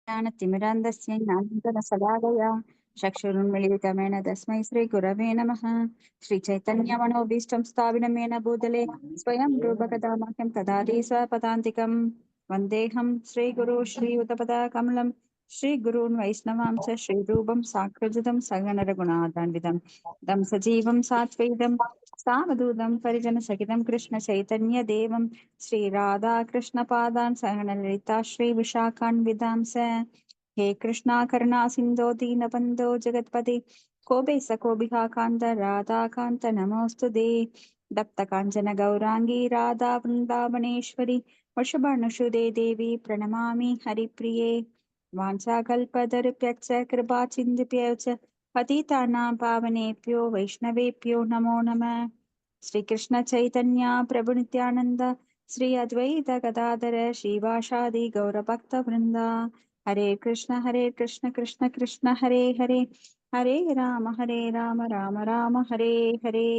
ज्ञानतिमिरान्धस्य ज्ञानाञ्जनशलाकया चक्षुरुन्मीलितमेन तस्मै श्रीगुरवे नमः। श्रीचैतन्यमनोभीष्टं स्थापितमेन भूतले स्वयं रूपकथामह्यं ददाति स्वपदान्तिकं। वन्देऽहं श्रीगुरो श्रीयुतपदाकमलं श्रीगुरून् वैष्णवांश्च श्रीरूपं साग्रजतं सगणरघुनाथान्वितं तं सजीवं सात्वैतं सावधूतं परिजनसहितं कृष्णचैतन्यदेवं श्रीराधाकृष्णपादान् सहनललिता श्रीविशाखान्वितांस। हे कृष्णा करुणा सिन्धो दीनबन्धो जगत्पते कोपे सकोभिः कान्त राधाकान्त नमोऽस्तु ते। दत्तकाञ्चन गौराङ्गी राधा वृन्दावनेश्वरी वृषभानुसुते देवी प्रणमामि हरिप्रिये। वाञ्छाकल्पतरुभ्यश्च कृपाचिन्तिभ्यो च पतितानां पावनेभ्यो वैष्णवेभ्यो नमो नमः। श्रीकृष्ण चैतन्य प्रभु नित्यानंद श्री अद्वैत गदाधर श्रीवासादि गौरभक्त वृंदा। हरे कृष्ण कृष्ण कृष्ण हरे हरे हरे राम राम राम हरे हरे।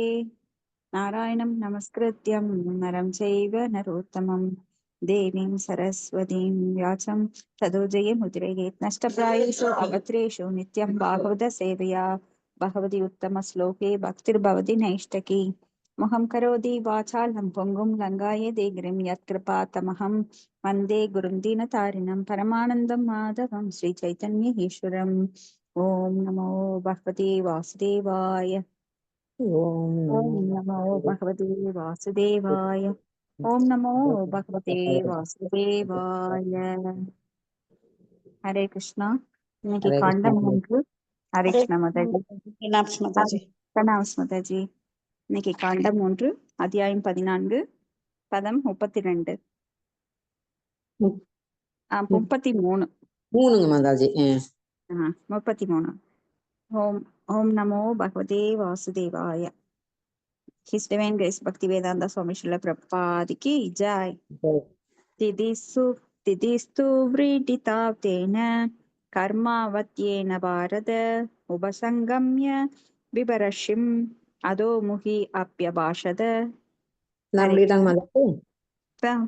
नारायणं नमस्कृत्यं नरं चैव नरोत्तमं देवीं सरस्वतीं व्यासं ततो जयमुदीरयेत्। नष्टप्रायेषु अभद्रेषु नित्यं भागवत सेवया भगवति उत्तमश्लोके भक्तिर्भवति नैष्टकी। मुहं करोति वाचालं पुङ्गुं लङ्घायते गिरिं यत्कृपातमहं वन्दे गुरुं दीनतारिणं परमानन्दं माधवं श्रीचैतन्य ईश्वरम्। ॐ नमो भगवते वासुदेवाय। ॐ नमो भगवते वासुदेवाय। ॐ नमो भगवते वासुदेवाय। हरे कृष्णा। இன்னைக்கு हरे कृष्ण காண்டம் ஒன்று. ஹரே हरे கிருஷ்ண மாதாஜி. माताजी। பிரணாம் மாதாஜி. இன்னைக்கு காண்டம் ஒன்று, அத்தியாயம் 14, பதம் 32, 33. மூணுங்க மாதாஜி. 33. ஓம் ஓம் நமோ பகவதே வாசுதேவாய. His Divine Grace Bhaktivedanta Swami Srila Prabhupada ki jai. திதிஸ்து व्रीडिताव्तेन कर्मावत्येन Bharat उपसंगम्य बिभरशिम् अधोमुखी अप्यभाषत.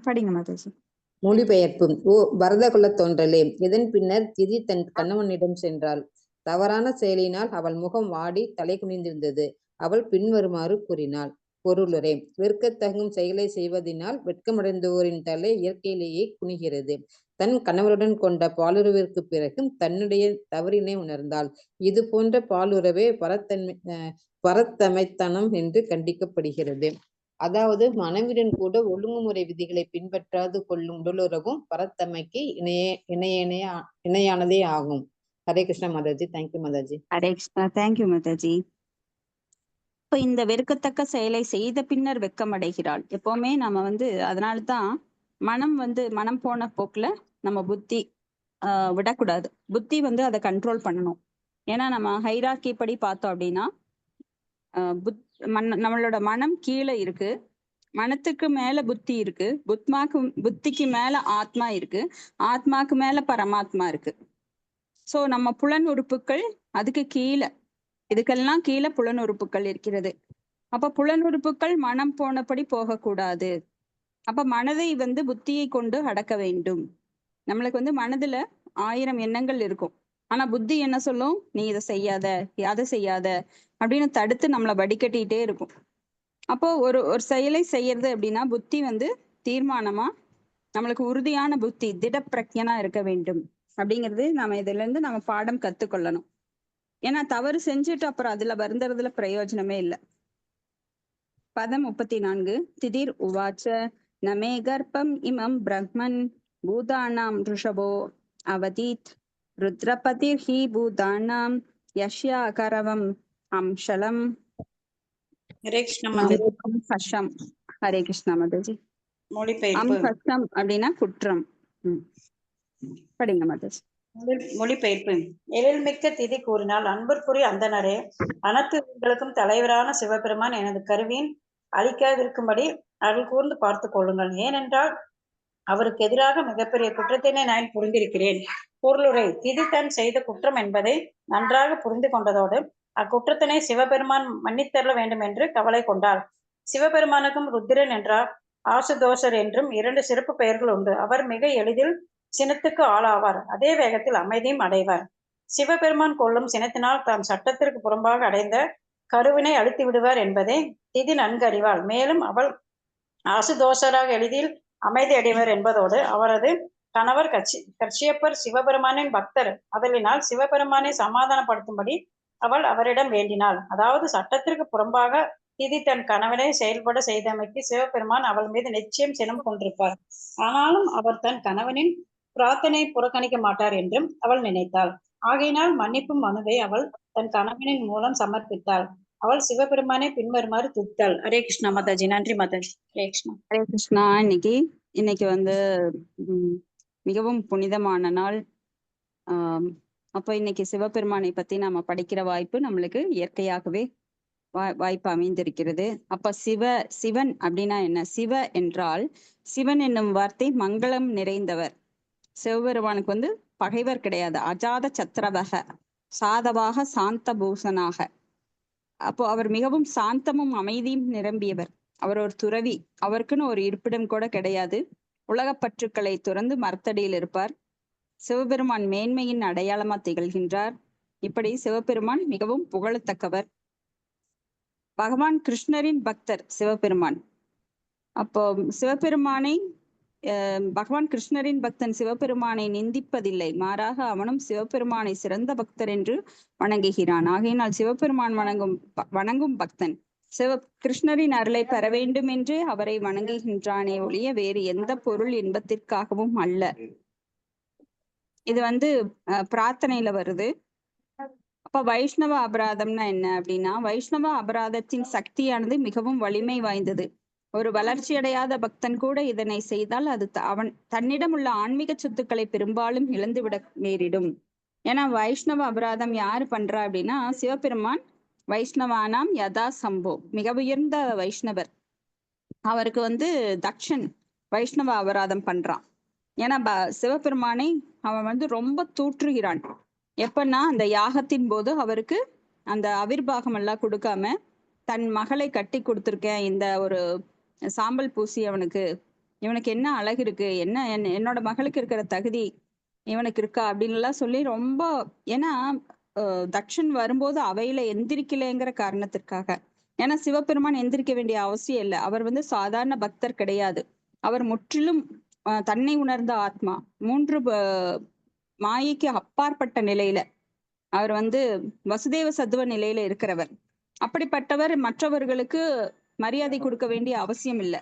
படிங்க மாதாஜி. மொழிபெயர்ப்பு. ஓ பரத குலத் தோன்றலே, இதன் பின்னர் திதி தன் கணவனிடம் சென்றாள். தவறான செயலினால் அவள் முகம் வாடி தலை குனிந்திருந்தது. அவள் பின்வருமாறு கூறினாள். பொருளுரை: வெறுக்கத்தகும் செயலை செய்வதனால் வெட்கமடைந்தோரின் தலை இயற்கையிலேயே குனிகிறது. தன் கணவருடன் கொண்ட பாலுறவிற்கு பிறகு தன்னுடைய தவறினை உணர்ந்தாள். இது போன்ற பாலுறவே பரத்தமைத்தனம் என்று கண்டிக்கப்படுகிறது. அதாவது மனைவியுடன் கூட ஒழுங்குமுறை விதிகளை பின்பற்றாது கொள்ளும் உடலுறவும் பரத்தமைக்கு இணையானதே ஆகும். ஹரே கிருஷ்ணா மாதாஜி. தேங்க்யூ மாதாஜி. ஹரே கிருஷ்ணா. தேங்க்யூ மாதாஜி. இப்ப இந்த வெறுக்கத்தக்க செயலை செய்த பின்னர் வெக்கம் அடைகிறாள். எப்பவுமே நம்ம அதனால்தான் மனம் போன போக்குல நம்ம புத்தி விடக்கூடாது. புத்தி அதை கண்ட்ரோல் பண்ணணும். ஏன்னா நம்ம ஹைரார்கி படி பார்த்தோம் அப்படின்னா நம்மளோட மனம் கீழே இருக்கு, மனத்துக்கு மேல புத்தி இருக்கு, புத்திக்கு மேல ஆத்மா இருக்கு, ஆத்மாக்கு மேல பரமாத்மா இருக்கு. சோ நம்ம புலன் உறுப்புகள் அதுக்கு கீழே, இதுக்கெல்லாம் கீழே புலன் உறுப்புகள் இருக்கிறது. அப்ப புலன் உறுப்புகள் மனம் போனபடி போகக்கூடாது. அப்ப மனதை புத்தியை கொண்டு அடக்க வேண்டும். நம்மளுக்கு மனதுல 1000 எண்ணங்கள் இருக்கும். ஆனா புத்தி என்ன சொல்லும்? நீ இதை செய்யாத, அதை செய்யாத அப்படின்னு தடுத்து நம்மளை வடிகட்டிட்டே இருக்கும். அப்போ ஒரு செயலை செய்யறது அப்படின்னா புத்தி தீர்மானமா, நம்மளுக்கு உறுதியான புத்தி, திடப்பிரக்ஞனா இருக்க வேண்டும் அப்படிங்கிறது நாம இதுல இருந்து நம்ம பாடம் கத்துக்கொள்ளணும். ஏன்னா தவறு செஞ்சுட்டு அப்புறம் அதுல வருந்துறதுல பிரயோஜனமே இல்லை. பதம் 34. திதிர் உவாச்ச நமே கர்ப்பம் இமம் பிரம்மன் பூதானாம் ரிஷபோ அவதீத் ருத்ரபதிர் ஹி பூதானாம் யஷ்யா கரவம் அம்ஷலம். ஹரே கிருஷ்ண மாதாஜி. ஹரே கிருஷ்ணா மாதாஜி. மொழிபெயர்ப்பு. அம்சம் அப்படின்னா குற்றம். படிங்க மாதாஜி. மொழிபெயர்ப்பு. எழில்மிக்க திதி கூறினால், அன்புக்குரிய அந்தனரே, அனைத்து உயிர்களுக்கும் தலைவரான சிவபெருமான் எனது கருவின் அழிக்காதிருக்கும்படி அருள் கூர்ந்து பார்த்து கொள்ளுங்கள். ஏனென்றால் அவருக்கு எதிராக மிகப்பெரிய குற்றத்தினை நான் புரிந்திருக்கிறேன். பொருளுரை: திதி தன் செய்த குற்றம் என்பதை நன்றாக புரிந்து கொண்டதோடு அக்குற்றத்தினை சிவபெருமான் மன்னித்தருள வேண்டும் என்று கவலை கொண்டாள். சிவபெருமானுக்கும் ருத்திரன் என்றார், ஆசுதோஷர் என்றும் 2 சிறப்பு பெயர்கள் உண்டு. அவர் மிக எளிதில் சினத்துக்கு ஆளாவார். அதே வேகத்தில் அமைதியும் அடைவார். சிவபெருமான் கொள்ளும் சினத்தினால் தாம் சட்டத்திற்கு புறம்பாக அடைந்த கருவினை அழித்து விடுவார் என்பதை திதி நன்கு அறிவாள். மேலும் அவள் ஆசுதோஷராக எளிதில் அமைதி அடைவர் என்பதோடு அவரது கணவர் கச்சியப்பர் சிவபெருமானின் பக்தர். அதலினால் சிவபெருமானை சமாதானப்படுத்தும்படி அவள் அவரிடம் வேண்டினாள். அதாவது சட்டத்திற்கு புறம்பாக திதி தன் கணவனை செயல்பட செய்தமைக்கு சிவபெருமான் அவள் மீது நிச்சயம் சினம் கொண்டிருப்பார். ஆனாலும் அவர் தன் கணவனின் பிரார்த்தனை புறக்கணிக்க மாட்டார் என்றும் அவள் நினைத்தாள். ஆகையினால் மன்னிப்பும் மனுவை அவள் தன் கணவனின் மூலம் சமர்ப்பித்தாள். அவள் சிவபெருமானை பின்வருமாறு துதித்தாள். ஹரே கிருஷ்ணா மாதாஜி. நன்றி மாதாஜி. ஹரே கிருஷ்ணா. ஹரே கிருஷ்ணா. இன்னைக்கு வந்து மிகவும் புனிதமான நாள். அப்போ இன்னைக்கு சிவபெருமானை பத்தி நாம படிக்கிற வாய்ப்பு நம்மளுக்கு இயற்கையாகவே வாய்ப்பு அமைந்திருக்கிறது. அப்ப சிவன் அப்படின்னா என்ன? சிவ என்றால் சிவன் என்னும் வார்த்தை மங்களம் நிறைந்தவர். சிவபெருமானுக்கு வந்து பகைவர் கிடையாது. அஜாத சத்திரவக சாதவாக சாந்த பூஷனாக. அப்போ அவர் மிகவும் சாந்தமும் அமைதியும் நிரம்பியவர். அவர் ஒரு துறவி. அவருக்குன்னு ஒரு இருப்பிடம் கூட கிடையாது. உலகப்பற்றுக்களை துறந்து மரத்தடியில் இருப்பார். சிவபெருமான் மேன்மையின் அடையாளமா திகழ்கின்றார். இப்படி சிவபெருமான் மிகவும் புகழத்தக்கவர். பகவான் கிருஷ்ணரின் பக்தர் சிவபெருமான். அப்போ சிவபெருமானை பகவான் கிருஷ்ணரின் பக்தன் சிவபெருமானை நிந்திப்பதில்லை. மாறாக அவனும் சிவபெருமானை சிறந்த பக்தர் என்று வணங்குகிறான். ஆகையினால் சிவபெருமான் வணங்கும் பக்தன் கிருஷ்ணரின் அருளை பெற வேண்டும் என்று அவரை வணங்குகின்றானே ஒழிய வேறு எந்த பொருள் இன்பத்திற்காகவும் அல்ல. இது வந்து பிரார்த்தனையில வருது. அப்ப வைஷ்ணவ அபராதம்னா என்ன அப்படின்னா, வைஷ்ணவ அபராதத்தின் சக்தியானது மிகவும் வலிமை வாய்ந்தது. ஒரு வளர்ச்சியடையாத பக்தன் கூட இதனை செய்தால் அது அவன் தன்னிடம் உள்ள ஆன்மீக சொத்துக்களை பெரும்பாலும் இழந்துவிட நேரிடும். ஏன்னா வைஷ்ணவ அபராதம் யாரு பண்றா அப்படின்னா, சிவபெருமான் வைஷ்ணவானாம் யதா சம்போ, மிக உயர்ந்த வைஷ்ணவர். அவருக்கு வந்து தக்ஷன் வைஷ்ணவ அபராதம் பண்றான். ஏன்னா சிவபெருமானை அவன் வந்து ரொம்ப தூற்றுகிறான். எப்பன்னா அந்த யாகத்தின் போது அவருக்கு அந்த அவிர்வாகம் எல்லாம் கொடுக்காம தன் மகளை கட்டி கொடுத்துருக்கேன், இந்த ஒரு சாம்பல் பூசி இவனுக்கு என்ன அழகு இருக்கு, என்னோட மகளுக்கு இருக்கிற தகுதி இவனுக்கு இருக்கா அப்படின்னு எல்லாம் சொல்லி ரொம்ப, ஏன்னா தக்ஷன் வரும்போது அவையில எந்திரிக்கலைங்கிற காரணத்திற்காக. ஏன்னா சிவபெருமான் எந்திரிக்க வேண்டிய அவசியம் இல்லை. அவர் வந்து சாதாரண பக்தர் கிடையாது. அவர் முற்றிலும் தன்னை உணர்ந்த ஆத்மா. 3 மாயைக்கு அப்பாற்பட்ட நிலையில அவர் வந்து வசுதேவ சத்துவ நிலையில இருக்கிறவர். அப்படிப்பட்டவர் மற்றவர்களுக்கு மரியாதை கொடுக்க வேண்டிய அவசியம் இல்லை.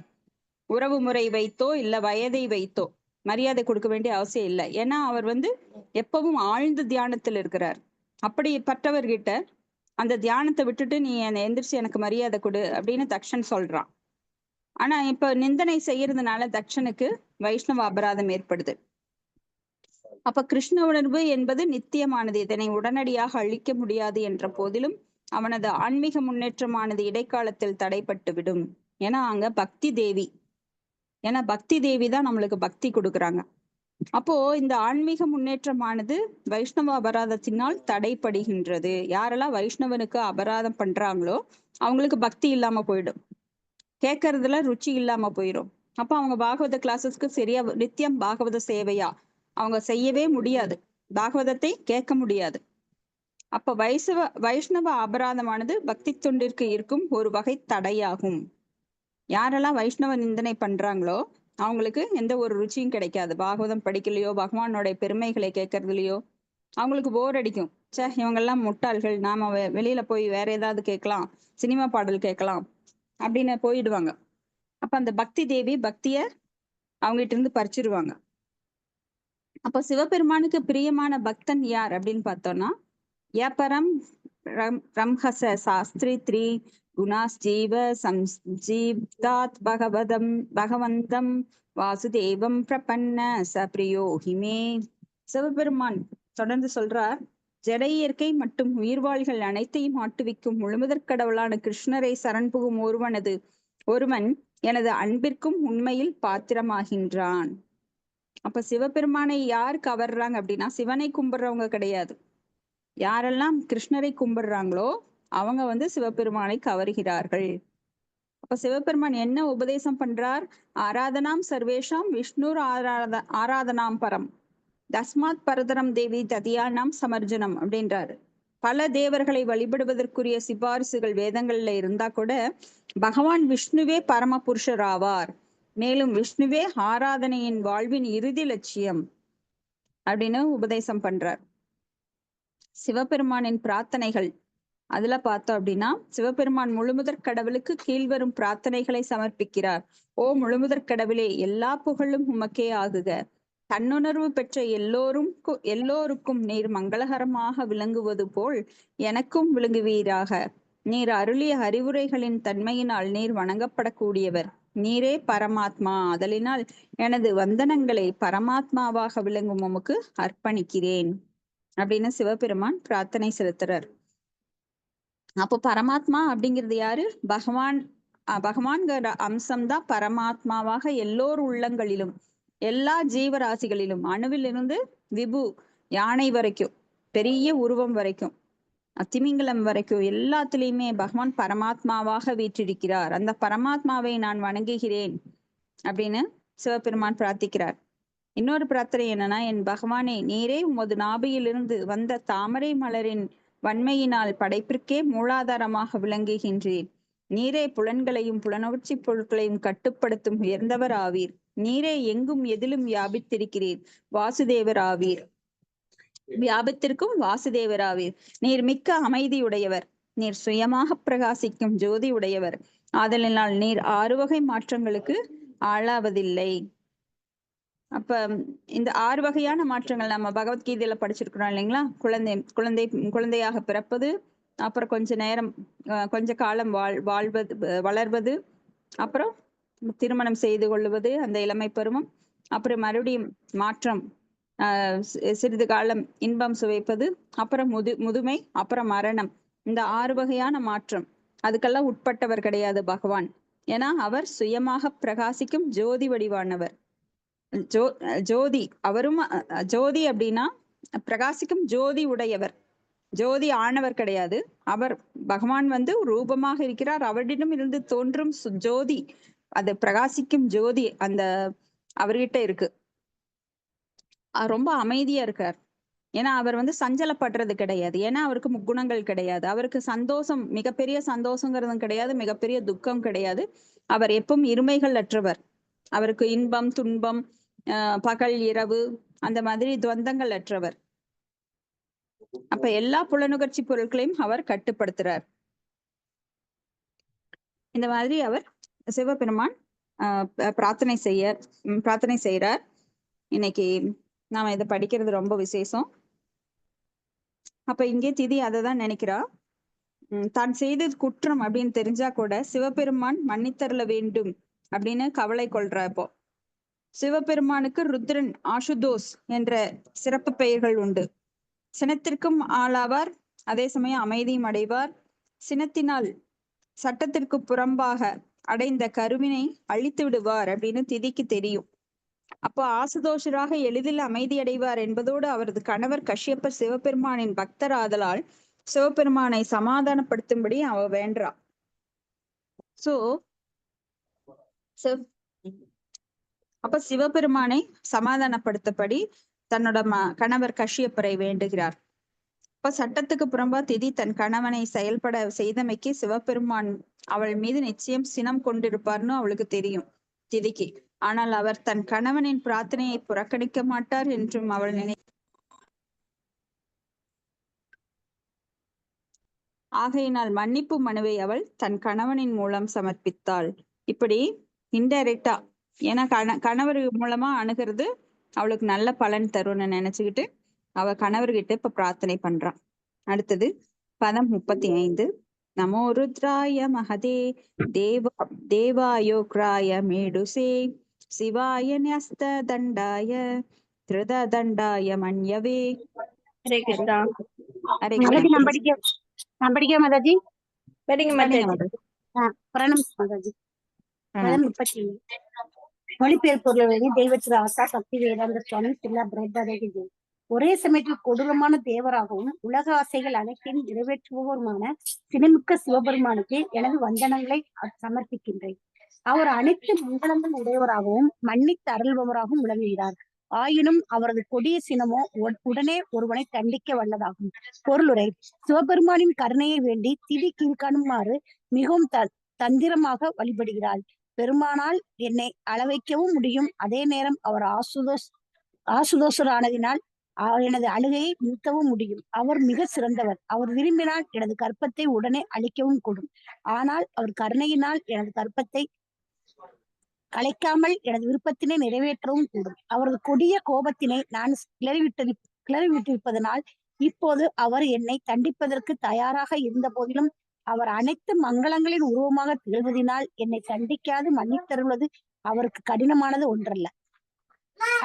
உறவு முறை வைத்தோ இல்ல வயதை வைத்தோ மரியாதை கொடுக்க வேண்டிய அவசியம் இல்லை. ஏன்னா அவர் வந்து எப்பவும் ஆழ்ந்த தியானத்தில் இருக்கிறார். அப்படிப்பட்டவர்கிட்ட அந்த தியானத்தை விட்டுட்டு நீ எந்திரிச்சு எனக்கு மரியாதை கொடு அப்படின்னு தக்ஷன் சொல்றான். ஆனா இப்ப நிந்தனை செய்யறதுனால தக்ஷனுக்கு வைஷ்ணவ அபராதம் ஏற்படுது. அப்ப கிருஷ்ண உணர்வு என்பது நித்தியமானது. இதனை உடனடியாக அழிக்க முடியாது என்ற போதிலும் அவனது ஆன்மீக முன்னேற்றமானது இடைக்காலத்தில் தடைப்பட்டு விடும். ஏன்னா அங்க பக்தி தேவி, ஏன்னா பக்தி தேவி தான் நம்மளுக்கு பக்தி கொடுக்குறாங்க. அப்போ இந்த ஆன்மீக முன்னேற்றமானது வைஷ்ணவ அபராதத்தினால் தடைப்படுகின்றது. யாரெல்லாம் வைஷ்ணவனுக்கு அபராதம் பண்றாங்களோ அவங்களுக்கு பக்தி இல்லாம போயிடும், கேட்கறதுல ருச்சி இல்லாம போயிடும். அப்ப அவங்க பாகவத கிளாஸஸ்க்கு சரியா நித்தியம் பாகவத சேவையா அவங்க செய்யவே முடியாது, பாகவதத்தை கேட்க முடியாது. அப்ப வைஷ்ணவ அபராதமானது பக்தி தொண்டிற்கு இருக்கும் ஒரு வகை தடையாகும். யாரெல்லாம் வைஷ்ணவ நிந்தனை பண்றாங்களோ அவங்களுக்கு எந்த ஒரு ருச்சியும் கிடைக்காது. பாகவதம் படிக்கலையோ பகவானோட பெருமைகளை கேட்கறதுலையோ அவங்களுக்கு போர் அடிக்கும். இவங்கெல்லாம் முட்டாள்கள், நாம வெளியில போய் வேற ஏதாவது கேட்கலாம், சினிமா பாடல் கேட்கலாம் அப்படின்னு போயிடுவாங்க. அப்ப அந்த பக்தி தேவி பக்திய அவங்ககிட்ட இருந்து பறிச்சிருவாங்க. அப்ப சிவபெருமானுக்கு பிரியமான பக்தன் யார் அப்படின்னு பார்த்தோம்னா, யபரம் ரம்ஹச சாஸ்திரி த்ரீ குணாஸ் ஜீவ சம்ஜீவ்தாத் பகவந்தம் வாசுதேவம் பிரபன்ன சப்ரியோ ஹிமே. சிவபெருமான் தொடர்ந்து சொல்றார், ஜட இயற்கை மற்றும் உயிர்வாழ்கள் அனைத்தையும் ஆட்டுவிக்கும் முழுமுதற் கடவுளான கிருஷ்ணரை சரண் புகும் ஒருவன் எனது அன்பிற்கும் உண்மையில் பாத்திரமாகின்றான். அப்ப சிவபெருமானை யார் கவர்றாங்க அப்படின்னா, சிவனை கும்பிடுறவங்க கிடையாது. யாரெல்லாம் கிருஷ்ணரை கும்பிடுறாங்களோ அவங்க வந்து சிவபெருமானை கவர்கிறார்கள். அப்ப சிவபெருமான் என்ன உபதேசம் பண்றார்? ஆராதனாம் சர்வேஷாம் விஷ்ணு ஆராதனாம் பரம். தஸ்மாத் பரதரம் தேவி ததியானாம் சமர்ஜனம் அப்படின்றாரு. பல தேவர்களை வழிபடுவதற்குரிய சிபாரிசுகள் வேதங்கள்ல இருந்தா கூட பகவான் விஷ்ணுவே பரம புருஷர் ஆவார், மேலும் விஷ்ணுவே ஆராதனையின் வாழ்வின் இறுதி லட்சியம் அப்படின்னு உபதேசம் பண்றார். சிவபெருமானின் பிரார்த்தனைகள் அதுல பார்த்தோம் அப்படின்னா, சிவபெருமான் முழுமுதற் கடவுளுக்கு கீழ்வரும் பிரார்த்தனைகளை சமர்ப்பிக்கிறார். ஓ முழுமுதற் கடவுளே, எல்லா புகழும் உமக்கே ஆகுக. தன்னுணர்வு பெற்ற எல்லோருக்கும் நீர் மங்களகரமாக விளங்குவது போல் எனக்கும் விளங்குவீராக. நீர் அருளிய அறிவுரைகளின் தன்மையினால் நீர் வணங்கப்படக்கூடியவர். நீரே பரமாத்மா, அதலினால் எனது வந்தனங்களை பரமாத்மாவாக விளங்கும் உமக்கு அர்ப்பணிக்கிறேன் அப்படின்னு சிவபெருமான் பிரார்த்தனை செலுத்துறார். அப்போ பரமாத்மா அப்படிங்கிறது யாரு? பகவான்கிற அம்சம்தான் பரமாத்மாவாக எல்லோர் உள்ளங்களிலும், எல்லா ஜீவராசிகளிலும், அணுவிலிருந்து விபு யானை வரைக்கும், பெரிய உருவம் வரைக்கும், திமிங்கலம் வரைக்கும் எல்லாத்துலயுமே பகவான் பரமாத்மாவாக வீற்றிருக்கிறார். அந்த பரமாத்மாவை நான் வணங்குகிறேன் அப்படின்னு சிவபெருமான் பிரார்த்திக்கிறார். இன்னொரு பிரார்த்தனை என்னன்னா, என் பகவானே, நீரே உமது நாபியிலிருந்து வந்த தாமரை மலரின் வன்மையினால் படைப்பிற்கே மூலாதாரமாக விளங்குகின்றீர். நீரே புலன்களையும் புலனுணர்ச்சி பொருட்களையும் கட்டுப்படுத்தும் உயர்ந்தவர் ஆவீர். நீரே எங்கும் எதிலும் வியாபித்திருக்கிறீர், வாசுதேவர் ஆவீர். வியாபத்திற்கும் வாசுதேவர் ஆவீர். நீர் மிக்க அமைதியுடையவர். நீர் சுயமாக பிரகாசிக்கும் ஜோதி உடையவர். ஆதலினால் நீர் 6 வகை மாற்றங்களுக்கு ஆளாவதில்லை. அப்ப இந்த 6 வகையான மாற்றங்கள் நம்ம பகவத்கீதையில படிச்சிருக்கிறோம் இல்லைங்களா? குழந்தையாக பிறப்பது, அப்புறம் கொஞ்ச காலம் வளர்வது, அப்புறம் திருமணம் செய்து கொள்வது, அந்த இளமை பருவம், அப்புறம் மறுபடியும் மாற்றம், சிறிது காலம் இன்பம் சுவைப்பது, அப்புறம் முதுமை, அப்புறம் மரணம். இந்த 6 வகையான மாற்றம் அதுக்கெல்லாம் உட்பட்டவர் கிடையாது பகவான். ஏன்னா அவர் சுயமாக பிரகாசிக்கும் ஜோதி வடிவானவர். ஜோதி, அவரும் ஜோதி அப்படின்னா பிரகாசிக்கும் ஜோதி உடையவர், ஜோதி ஆனவர் கிடையாது. அவர் பகவான் ரூபமாக இருக்கிறார். அவரிடம் இருந்து தோன்றும் ஜோதி, அது பிரகாசிக்கும் ஜோதி அந்த அவர்கிட்ட இருக்கு. ரொம்ப அமைதியா இருக்கார். ஏன்னா அவர் சஞ்சலப்படுறது கிடையாது. ஏன்னா அவருக்கு முக்குணங்கள் கிடையாது. அவருக்கு சந்தோஷம், மிகப்பெரிய சந்தோஷங்கிறதும் கிடையாது, மிகப்பெரிய துக்கம் கிடையாது. அவர் எப்பவும் இருமைகள் அற்றவர். அவருக்கு இன்பம் துன்பம், பகல் இரவு அந்த மாதிரி துவந்தங்கள் அற்றவர். அப்ப எல்லா புலனுகர்ச்சி பொருட்களையும் அவர் கட்டுப்படுத்துறார். இந்த மாதிரி அவர் சிவபெருமான் பிரார்த்தனை செய்யறார். இன்னைக்கு நாம இதை படிக்கிறது ரொம்ப விசேஷம். அப்ப இங்கே திதி அதை தான் நினைக்கிறா. தான் செய்தது குற்றம் அப்படின்னு தெரிஞ்சா கூட சிவபெருமான் மன்னித்தருள வேண்டும் அப்படின்னு கவலை கொள்றா. இப்போ சிவபெருமானுக்கு ருத்ரன், ஆசுதோஸ் என்ற சிறப்பு பெயர்கள் உண்டு. சினத்திற்கும் ஆளாவார், அதே சமயம் அமைதியும் அடைவார். சினத்தினால் சட்டத்திற்கு புறம்பாக அடைந்த கருவினை அழித்து விடுவார் அப்படின்னு திதிக்கு தெரியும். அப்போ ஆசுதோஷராக எளிதில் அமைதி அடைவார் என்பதோடு அவரது கணவர் கஷ்யப்பர் சிவபெருமானின் பக்தர் ஆதலால் சிவபெருமானை சமாதானப்படுத்தும்படி அவ வேண்டா. அப்ப சிவபெருமானை சமாதானப்படுத்தபடி தன்னோட கணவர் கஷ்யப்பரை வேண்டுகிறார். அப்ப சட்டத்துக்கு புறம்பா திதி தன் கணவனை செயல்பட செய்தமைக்கு சிவபெருமான் அவள் மீது நிச்சயம் சினம் கொண்டிருப்பார்னு அவளுக்கு தெரியும் திதிக்கு. ஆனால் அவர் தன் கணவனின் பிரார்த்தனையை புறக்கணிக்க மாட்டார் என்றும் அவள் ஆகையினால் மன்னிப்பு மனுவை அவள் தன் கணவனின் மூலம் சமர்ப்பித்தாள். இப்படி இன்டைரக்டா, ஏன்னா கணவர் மூலமா அணுகிறது அவளுக்கு நல்ல பலன் தரும்னு நினைச்சுக்கிட்டு அவ கணவர்கிட்ட இப்ப பிரார்த்தனை பண்றான். அடுத்தது பதம் 35. நமோ ருத்ராய மகதே தேவாயோக்ராய மேடுசே சிவாய ன்யஸ்த தண்டாய திருத தண்டாய மன்யவே. ஹரே கிருஷ்ணா. ஹரே நான் படிக்க மாதாஜி. படிங்க மாதாஜி. பிரணம் மாதாஜி. பதம் 37. மொழிபெயர் பொருள் தெய்வத்திரு ஆசா சக்தி வேதாந்த சுவாமி சில்லா பிரேதாதேவி. ஒரே சமயத்தில் கொடூரமான தேவராகவும் உலக ஆசைகள் அனைத்தையும் நிறைவேற்றுபவருமான சினமிக்க சிவபெருமானுக்கு எனது வந்தனங்களை சமர்ப்பிக்கின்றேன். அவர் அனைத்து மங்களங்கள் உடையவராகவும் மன்னித்து அருள்பவராகவும் விளங்குகிறார். ஆயினும் அவரது கொடிய சினமோ உடனே ஒருவனை தண்டிக்க வல்லதாகும். பொருளுரை: சிவபெருமானின் கருணையை வேண்டி திதி கீழ்காணுமாறு மிகவும் தந்திரமாக வழிபடுகிறாள். பெருமானால் என்னை அளவைக்கவும் முடியும். அதே நேரம் அவர் ஆசுதோஷரானதினால் எனது அழுகையை நிறுத்தவும் முடியும். அவர் மிக சிறந்தவர். அவர் விரும்பினால் எனது கற்பத்தை உடனே அழிக்கவும் கூடும். ஆனால் அவர் கருணையினால் எனது கற்பத்தை கலைக்காமல் எனது விருப்பத்தினை நிறைவேற்றவும் கூடும். அவரது கொடிய கோபத்தினை நான் கிளறிவிட்டிருப்பதனால் இப்போது அவர் என்னை தண்டிப்பதற்கு தயாராக இருந்த போதிலும் அவர் அனைத்து மங்களங்களின் உருவமாக திகழ்வதனால் என்னை தண்டிக்காது மன்னித்தருள்வது அவருக்கு கடினமானது ஒன்றல்ல.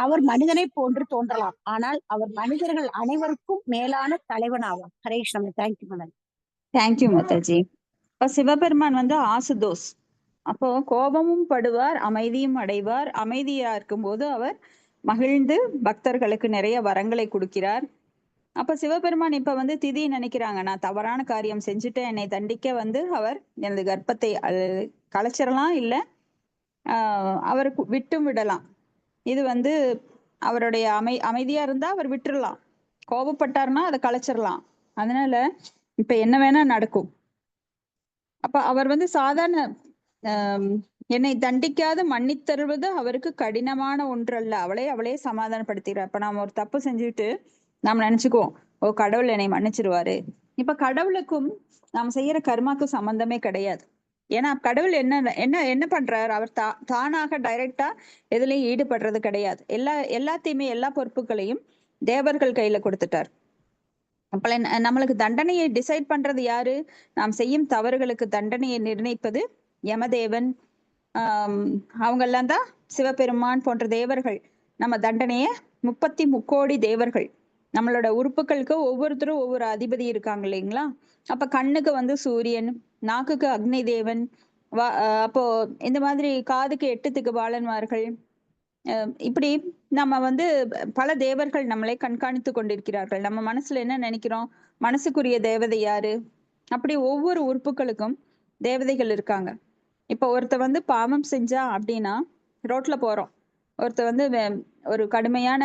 அவர் மனிதனை போன்று தோன்றலாம், ஆனால் அவர் மனிதர்கள் அனைவருக்கும் மேலான தலைவன் ஆவார். Hare Krishna. Thank you madam. Thank you Mataji. இப்ப சிவபெருமான் வந்து ஆசுதோஸ். அப்போ கோபமும் படுவார், அமைதியும் அடைவார். அமைதியா இருக்கும்போது அவர் மகிழ்ந்து பக்தர்களுக்கு நிறைய வரங்களை கொடுக்கிறார். அப்ப சிவபெருமான் இப்ப வந்து திதி நினைக்கிறாங்க, நான் தவறான காரியம் செஞ்சுட்டு என்னை தண்டிக்க வந்து அவர் எனது கர்ப்பத்தை கலைச்சிடலாம், இல்ல அவருக்கு விட்டும் விடலாம். இது வந்து அவருடைய அமைதியா இருந்தா அவர் விட்டுறலாம், கோபப்பட்டார்னா அதை கலைச்சிடலாம். அதனால இப்ப என்ன வேணா நடக்கும். அப்ப அவர் வந்து சாதாரண என்னை தண்டிக்காது மன்னித்தருவது அவருக்கு கடினமான ஒன்று அல்ல. அவளே சமாதானப்படுத்துகிறார். இப்ப நாம ஒரு தப்பு செஞ்சுட்டு நாம் நினைச்சுக்குவோம், ஓ கடவுள் என்னை மன்னிச்சிருவாரு. இப்ப கடவுளுக்கும் நாம் செய்யற கர்மாக்கும் சம்பந்தமே கிடையாது. ஏன்னா கடவுள் என்ன பண்றாரு, அவர் தானாக டைரக்டா எதுலயும் ஈடுபடுறது கிடையாது. எல்லாத்தையுமே எல்லா பொறுப்புகளையும் தேவர்கள் கையில கொடுத்துட்டார். அப்ப நம்மளுக்கு தண்டனையை டிசைட் பண்றது யாரு? நாம் செய்யும் தவறுகளுக்கு தண்டனையை நிர்ணயிப்பது யமதேவன். அவங்க எல்லாம் தான் சிவபெருமான் போன்ற தேவர்கள். நம்ம தண்டனைய 33 தேவர்கள், நம்மளோட உறுப்புகளுக்கு ஒவ்வொருத்தரும் ஒவ்வொரு அதிபதி இருக்காங்க இல்லைங்களா? அப்ப கண்ணுக்கு வந்து சூரியன், நாக்குக்கு அக்னி தேவன், அப்போ இந்த மாதிரி காதுக்கு 8 திக்குபாலன்மார்கள். இப்படி நம்ம வந்து பல தேவர்கள் நம்மளை கண்காணித்து கொண்டிருக்கிறார்கள். நம்ம மனசுல என்ன நினைக்கிறோம், மனசுக்குரிய தேவதை யாரு? அப்படி ஒவ்வொரு உறுப்புகளுக்கும் தேவதைகள் இருக்காங்க. இப்ப ஒருத்த வந்து பாவம் செஞ்சா அப்படின்னா, ரோட்ல போறோம், ஒருத்த வந்து ஒரு கடுமையான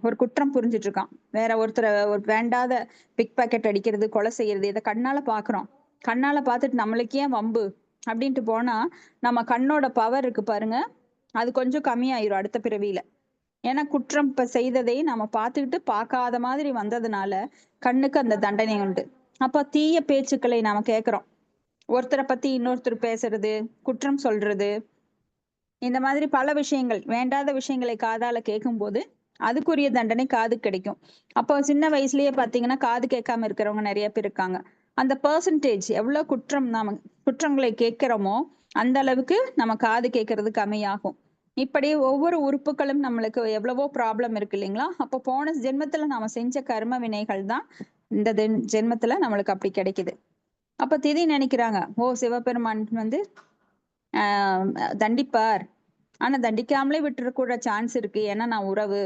ஒரு குற்றம் புரிஞ்சிட்டு இருக்கான், வேற ஒருத்தரை ஒரு வேண்டாத பிக் பாக்கெட் அடிக்கிறது, கொலை செய்யறது, இதை கண்ணால பாக்குறோம். கண்ணால பார்த்துட்டு நம்மளுக்கு ஏன் வம்பு அப்படின்ட்டு போனா, நம்ம கண்ணோட பவர் இருக்கு பாருங்க, அது கொஞ்சம் கம்மியாயிரும் அடுத்த பிறவியில. ஏன்னா குற்றம் இப்ப செய்ததை நம்ம பார்த்துக்கிட்டு பார்க்காத மாதிரி வந்ததுனால கண்ணுக்கு அந்த தண்டனை உண்டு. அப்ப தீய பேச்சுக்களை நாம கேட்கிறோம், ஒருத்தரை பத்தி இன்னொருத்தர் பேசுறது, குற்றம் சொல்றது, இந்த மாதிரி பல விஷயங்கள், வேண்டாத விஷயங்களை காதால கேட்கும் போது அதுக்குரிய தண்டனை காது கிடைக்கும். அப்போ சின்ன வயசுலயே பாத்தீங்கன்னா காது கேட்காம இருக்கிறவங்க நிறைய பேர் இருக்காங்க. அந்த பெர்சன்டேஜ் எவ்வளவு குற்றங்களை கேட்கிறோமோ அந்த அளவுக்கு நம்ம காது கேட்கறது கம்மியாகும். இப்படி ஒவ்வொரு உறுப்புகளும் நம்மளுக்கு எவ்வளவோ ப்ராப்ளம் இருக்கு இல்லைங்களா? அப்போ போன ஜென்மத்துல நாம செஞ்ச கர்ம வினைகள் தான் இந்த ஜென்மத்துல நம்மளுக்கு அப்படி கிடைக்குது. அப்ப திதி நினைக்கிறாங்க, ஓ சிவபெருமான் வந்து தண்டிப்பார், ஆனா தண்டிக்காமலே விட்டுறக்கூட சான்ஸ் இருக்கு, ஏன்னா நான் உறவு.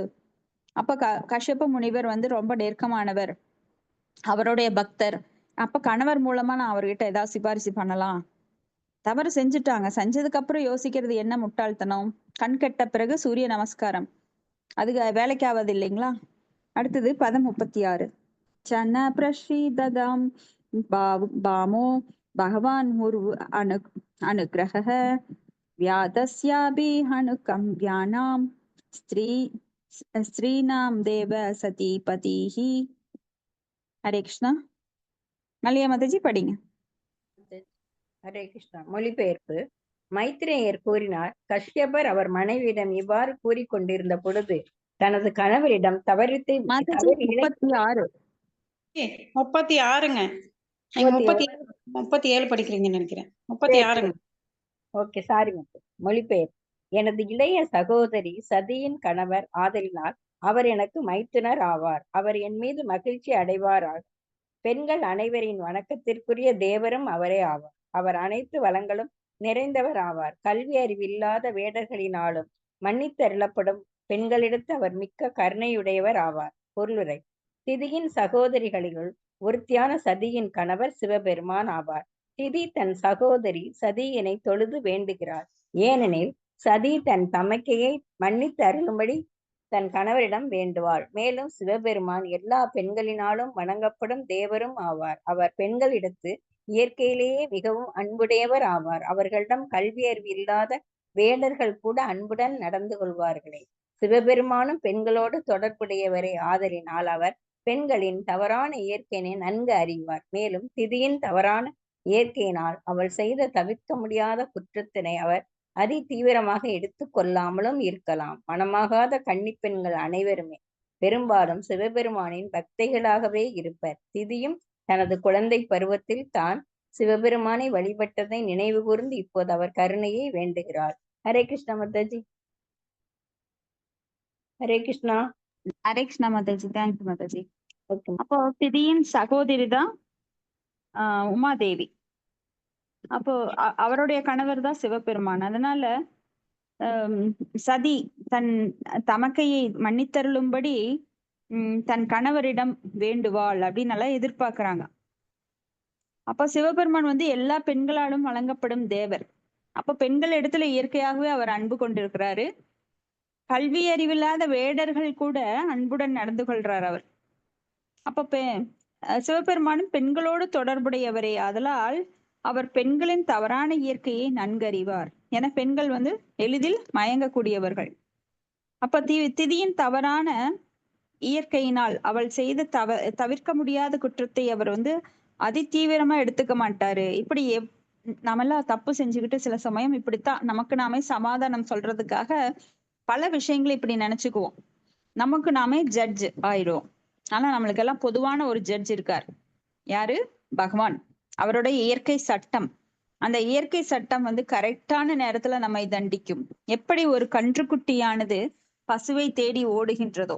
அப்ப கஷ்யப முனிவர் வந்து ரொம்ப நெருக்கமானவர், அவருடைய பக்தர். அப்ப கணவர் மூலமா நான் அவர்கிட்ட ஏதாவது சிபாரிசு பண்ணலாம். தவறு செஞ்சுட்டாங்க, செஞ்சதுக்கு அப்புறம் யோசிக்கிறது என்ன முட்டாள்தனம். கண் கெட்ட பிறகு சூரிய நமஸ்காரம், அது வேலைக்கு ஆகாது இல்லைங்களா? அடுத்தது பதம் 36. சன்ன பிரஷீததாம் பாமோ பகவான் முர்வு அனுகிரக வியாதஸ்யாபி அனுகம்யானாம் ஸ்ரீநாம் தேவ சதிபதிஹி. ஹரே கிருஷ்ணா. மல்லியா மாதாஜி படிங்க. ஹரே கிருஷ்ணா. மொழிபெயர்ப்பு. மைத்ரேயர் கூறினார், கஷ்யபர் அவர் மனைவியிடம் இவ்வாறு கூறிக்கொண்டிருந்த பொழுது தனது கணவரிடம் 36ங்க. 37 படிக்கிறீங்கன்னு நினைக்கிறேன். 36ங்க. Okay, sorry. மொழிபெயர்ப்பு. எனது இளைய சகோதரி சதியின் கணவர் ஆதலினால் அவர் எனக்கு மைத்துனர் ஆவார். அவர் என் மீது மகிழ்ச்சி அடைவாராக. பெண்கள் அனைவரின் வணக்கத்திற்குரிய தேவரும் அவரே ஆவார். அவர் அனைத்து வளங்களும் நிறைந்தவர் ஆவார். கல்வி அறிவில்லாத வேடர்களினாலும் மன்னித்தருளப்படும் பெண்களிடத்து அவர் மிக்க கருணையுடையவர் ஆவார். பொருளுரை. திதியின் சகோதரிகளிலுள் ஒருத்தியான சதியின் கணவர் சிவபெருமான் ஆவார். திதி தன் சகோதரி சதியினை தொழுது வேண்டுகிறார். ஏனெனில் சதி தன் தமக்கையை மன்னித்து அருளும்படி தன் கணவரிடம் வேண்டுவாள். மேலும் சிவபெருமான் எல்லா பெண்களினாலும் வணங்கப்படும் தேவரும் ஆவார். அவர் பெண்களிடத்து இயற்கையிலேயே மிகவும் அன்புடையவர் ஆவார். அவர்களிடம் கல்வி அறிவு இல்லாத வேடர்கள் கூட அன்புடன் நடந்து கொள்வார்களே. சிவபெருமானும் பெண்களோடு தொடர்புடையவரே ஆதலினால் அவர் பெண்களின் தவறான இயற்கையினை நன்கு அறிவார். மேலும் திதியின் தவறான இயற்கையினால் அவள் செய்த தவிர்க்க முடியாத குற்றத்தினை அவர் அதி தீவிரமாக எடுத்து கொள்ளாமலும் இருக்கலாம். மனமாகாத கன்னிப் பெண்கள் அனைவருமே பெரும்பாலும் சிவபெருமானின் பக்தைகளாகவே இருப்பர். திதியும் தனது குழந்தை பருவத்தில் தான் சிவபெருமானை வழிபட்டதை நினைவு கூர்ந்து இப்போது அவர் கருணையை வேண்டுகிறாள். ஹரே கிருஷ்ணா மாதாஜி. ஹரே கிருஷ்ணா. ஹரே கிருஷ்ணா மாதாஜி. தேங்க்யூ மாதாஜி. ஓகே. அப்போ திதியின் சகோதரி தான் உமாதேவி. அப்போ அவருடைய கணவர் தான் சிவபெருமான். அதனால சதி தன் தமக்கையை மன்னித்தருளும்படி தன் கணவரிடம் வேண்டுவாள் அப்படின்னு எல்லாம் எதிர்பார்க்கிறாங்க. அப்ப சிவபெருமான் வந்து எல்லா பெண்களாலும் வழங்கப்படும் தேவர். அப்ப பெண்கள் இடத்துல இயற்கையாகவே அவர் அன்பு கொண்டிருக்கிறாரு. கல்வி அறிவில்லாத வேடர்கள் கூட அன்புடன் நடந்து கொள்றார் அவர். அப்ப சிவபெருமானும் பெண்களோடு தொடர்புடையவரே ஆதலால் அவர் பெண்களின் தவறான இயற்கையை நன்கறிவார். என பெண்கள் வந்து எளிதில் மயங்கக்கூடியவர்கள். அப்ப திதியின் தவறான இயற்கையினால் அவள் செய்த தவிர்க்க முடியாத குற்றத்தை அவர் வந்து அதி தீவிரமா எடுத்துக்க மாட்டாரு. இப்படி நாமெல்லாம் தப்பு செஞ்சுக்கிட்டு சில சமயம் இப்படித்தான் நமக்கு நாமே சமாதானம் சொல்றதுக்காக பல விஷயங்களை இப்படி நினைச்சுக்குவோம். நமக்கு நாமே ஜட்ஜ் ஆயிடுவோம். ஆனா நம்மளுக்கெல்லாம் பொதுவான ஒரு ஜட்ஜ் இருக்கார். யாரு? பகவான். அவருடைய இயற்கை சட்டம். அந்த இயற்கை சட்டம் வந்து கரெக்டான நேரத்துல நம்மை தண்டிக்கும். எப்படி ஒரு கன்றுக்குட்டியானது பசுவை தேடி ஓடுகின்றதோ,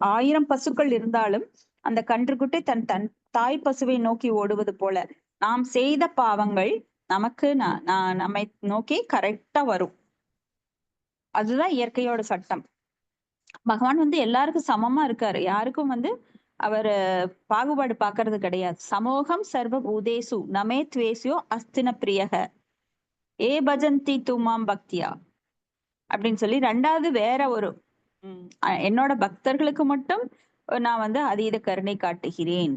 1000 பசுக்கள் இருந்தாலும் அந்த கன்றுக்குட்டி தன் தாய் பசுவை நோக்கி ஓடுவது போல நாம் செய்த பாவங்கள் நமக்கு நம்மை நோக்கி கரெக்டா வரும். அதுதான் இயற்கையோட சட்டம். பகவான் வந்து எல்லாருக்கும் சமமா இருக்காரு. யாருக்கும் வந்து அவர் பாகுபாடு பாக்குறது கிடையாது. சமோகம் சர்வ பூதேசு நமே துவேசியோ அஸ்தின பிரியக ஏ பஜந்தி தூமாம் பக்தியா அப்படின்னு சொல்லி ரெண்டாவது வேற ஒரு என்னோட பக்தர்களுக்கு மட்டும் நான் வந்து அதீத கருணை காட்டுகிறேன்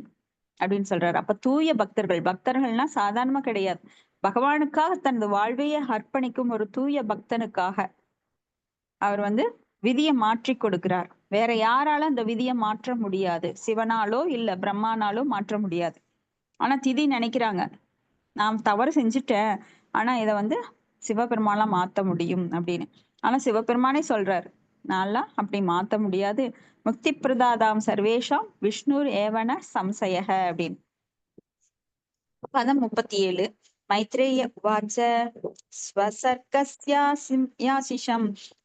அப்படின்னு சொல்றாரு. அப்ப தூய பக்தர்கள்னா சாதாரணமா கிடையாது. பகவானுக்காக தனது வாழ்வையை அர்ப்பணிக்கும் ஒரு தூய பக்தனுக்காக அவர் வந்து விதியை மாற்றி கொடுக்கிறார். வேற யாராலும் அந்த விதியை மாற்ற முடியாது. சிவனாலோ இல்ல பிரம்மானாலோ மாற்ற முடியாது. ஆனா திதி நினைக்கிறாங்க, நான் தவறு செஞ்சுட்டேன், ஆனா இத வந்து சிவபெருமானா மாத்த முடியும் அப்படின்னு. ஆனா சிவபெருமானே சொல்றாரு, நான்லாம் அப்படி மாத்த முடியாது. முக்தி பிரதாதாம் சர்வேஷாம் விஷ்ணுர் ஏவன சம்சயக அப்படின்னு. பதம் 37. மைத்ரேய உவாச்ச ஸ்வசர்கஸ்யாசிஷம்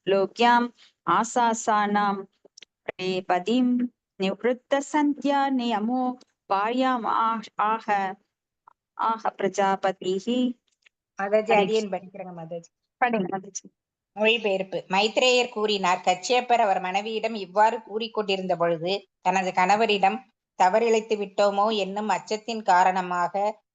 லோக்யாம் ஆசாசானாம் பிரேபதிம் நிவృత్త சந்த்யா நியமோ பாயாம் ஆஹ பிரஜாபதிஹி. மாதாஜி அடியேன் படிக்கிறேங்க மாதாஜி. படிங்க மாதாஜி. மொழிபெயர்ப்பு. மைத்ரேயர் கூறினார், கச்சியப்பர் அவர் மனைவியிடம் இவ்வாறு கூறிக்கொண்டிருந்த பொழுது தனது கணவரிடம் தவறிழைத்து விட்டோமோ என்னும் அச்சத்தின் காரணமாக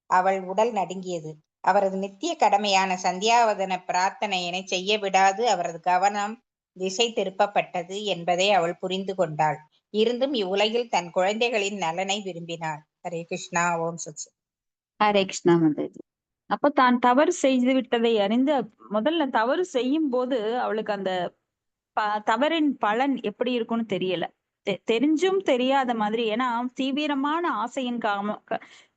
அவள் உடல் நடுங்கியது. அவரது நித்திய கடமையான சந்தியாவதன பிரார்த்தனையினை செய்ய விடாது அவரது கவனம் திசை திருப்பப்பட்டது என்பதை அவள் புரிந்து கொண்டாள். இருந்தும் இவ்வுலகில் தன் குழந்தைகளின் நலனை விரும்பினாள். ஹரே கிருஷ்ணா. ஓம் சத். ஹரே கிருஷ்ணா மாதாஜி. அப்ப தான் தவறு செய்து விட்டதை அறிந்து முதல்ல தவறு செய்யும் போது அவளுக்கு அந்த தவறின் பலன் எப்படி இருக்கும்னு தெரியல. தெரிஞ்சும் தெரியாத மாதிரி. ஏன்னா தீவிரமான ஆசையின்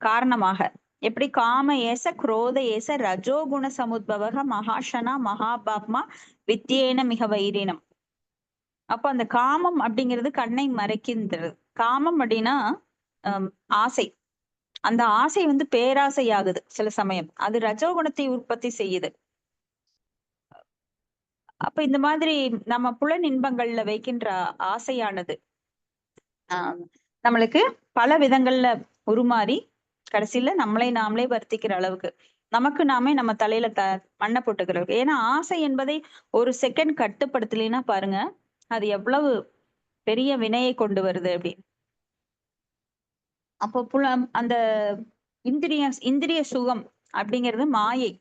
காரணமாக எப்படி காம ஏச குரோத ஏச ரஜோகுண சமுத்பவக மகாஷனா மகாபாப்மா வித்தியேன மிக வைரினம். அப்ப அந்த காமம் அப்படிங்கிறது கண்ணை மறைக்கின்றது. காமம் அப்படின்னா ஆசை. அந்த ஆசை வந்து பேராசையாகுது சில சமயம். அது ரஜோகுணத்தை உற்பத்தி செய்யுது. அப்ப இந்த மாதிரி நம்ம புலன் இன்பங்கள்ல வைக்கின்ற ஆசையானது நம்மளுக்கு பல விதங்கள்ல உருமாறி கடைசியில நம்மளை நாமளே வருத்திக்கிற அளவுக்கு, நமக்கு நாமே நம்ம தலையில மண்ணை போட்டுக்கிறோம். ஏன்னா ஆசை என்பதை ஒரு செகண்ட் கட்டுப்படுத்தலைன்னா பாருங்க அது எவ்வளவு பெரிய வினையை கொண்டு வருது அப்படின்னு. அப்போ அந்த இந்திரிய சுகம் அப்படிங்கிறது மாயை.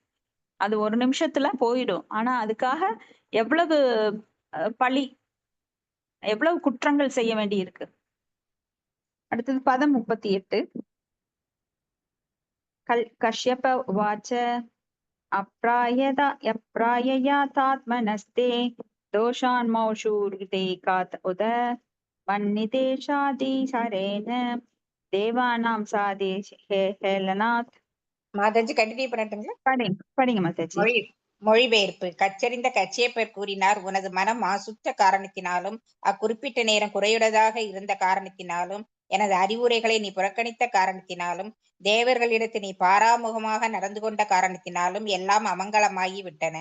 அது ஒரு நிமிஷத்துல போயிடும். ஆனா அதுக்காக எவ்வளவு பழி எவ்வளவு குற்றங்கள் செய்ய வேண்டி இருக்கு. அடுத்தது பதம் 38. கஷ்யப உவாச்ச அப்ராயயாதாத்மனஸ்தே தோஷான் மௌஷூர்தே காத் உத மன்னிதேஷாதி சரேன தேவானாம் சாதே ஹேலனாத். மாதாஜி கண்டினியூ பண்ணட்டுங்களா? படிங்க மாதாஜி. மொழிபெயர்ப்பு. கச்சறிந்த கச்சியப்பர் கூறினார், உனது மனம் மாசுற்ற காரணத்தினாலும் அக்குறிப்பிட்ட நேரம் குறையுடையதாக இருந்த காரணத்தினாலும் எனது அறிவுரைகளை நீ புறக்கணித்த காரணத்தினாலும் தேவர்களிடத்து நீ பாராமுகமாக நடந்து கொண்ட காரணத்தினாலும் எல்லாம் அமங்கலமாகி விட்டன.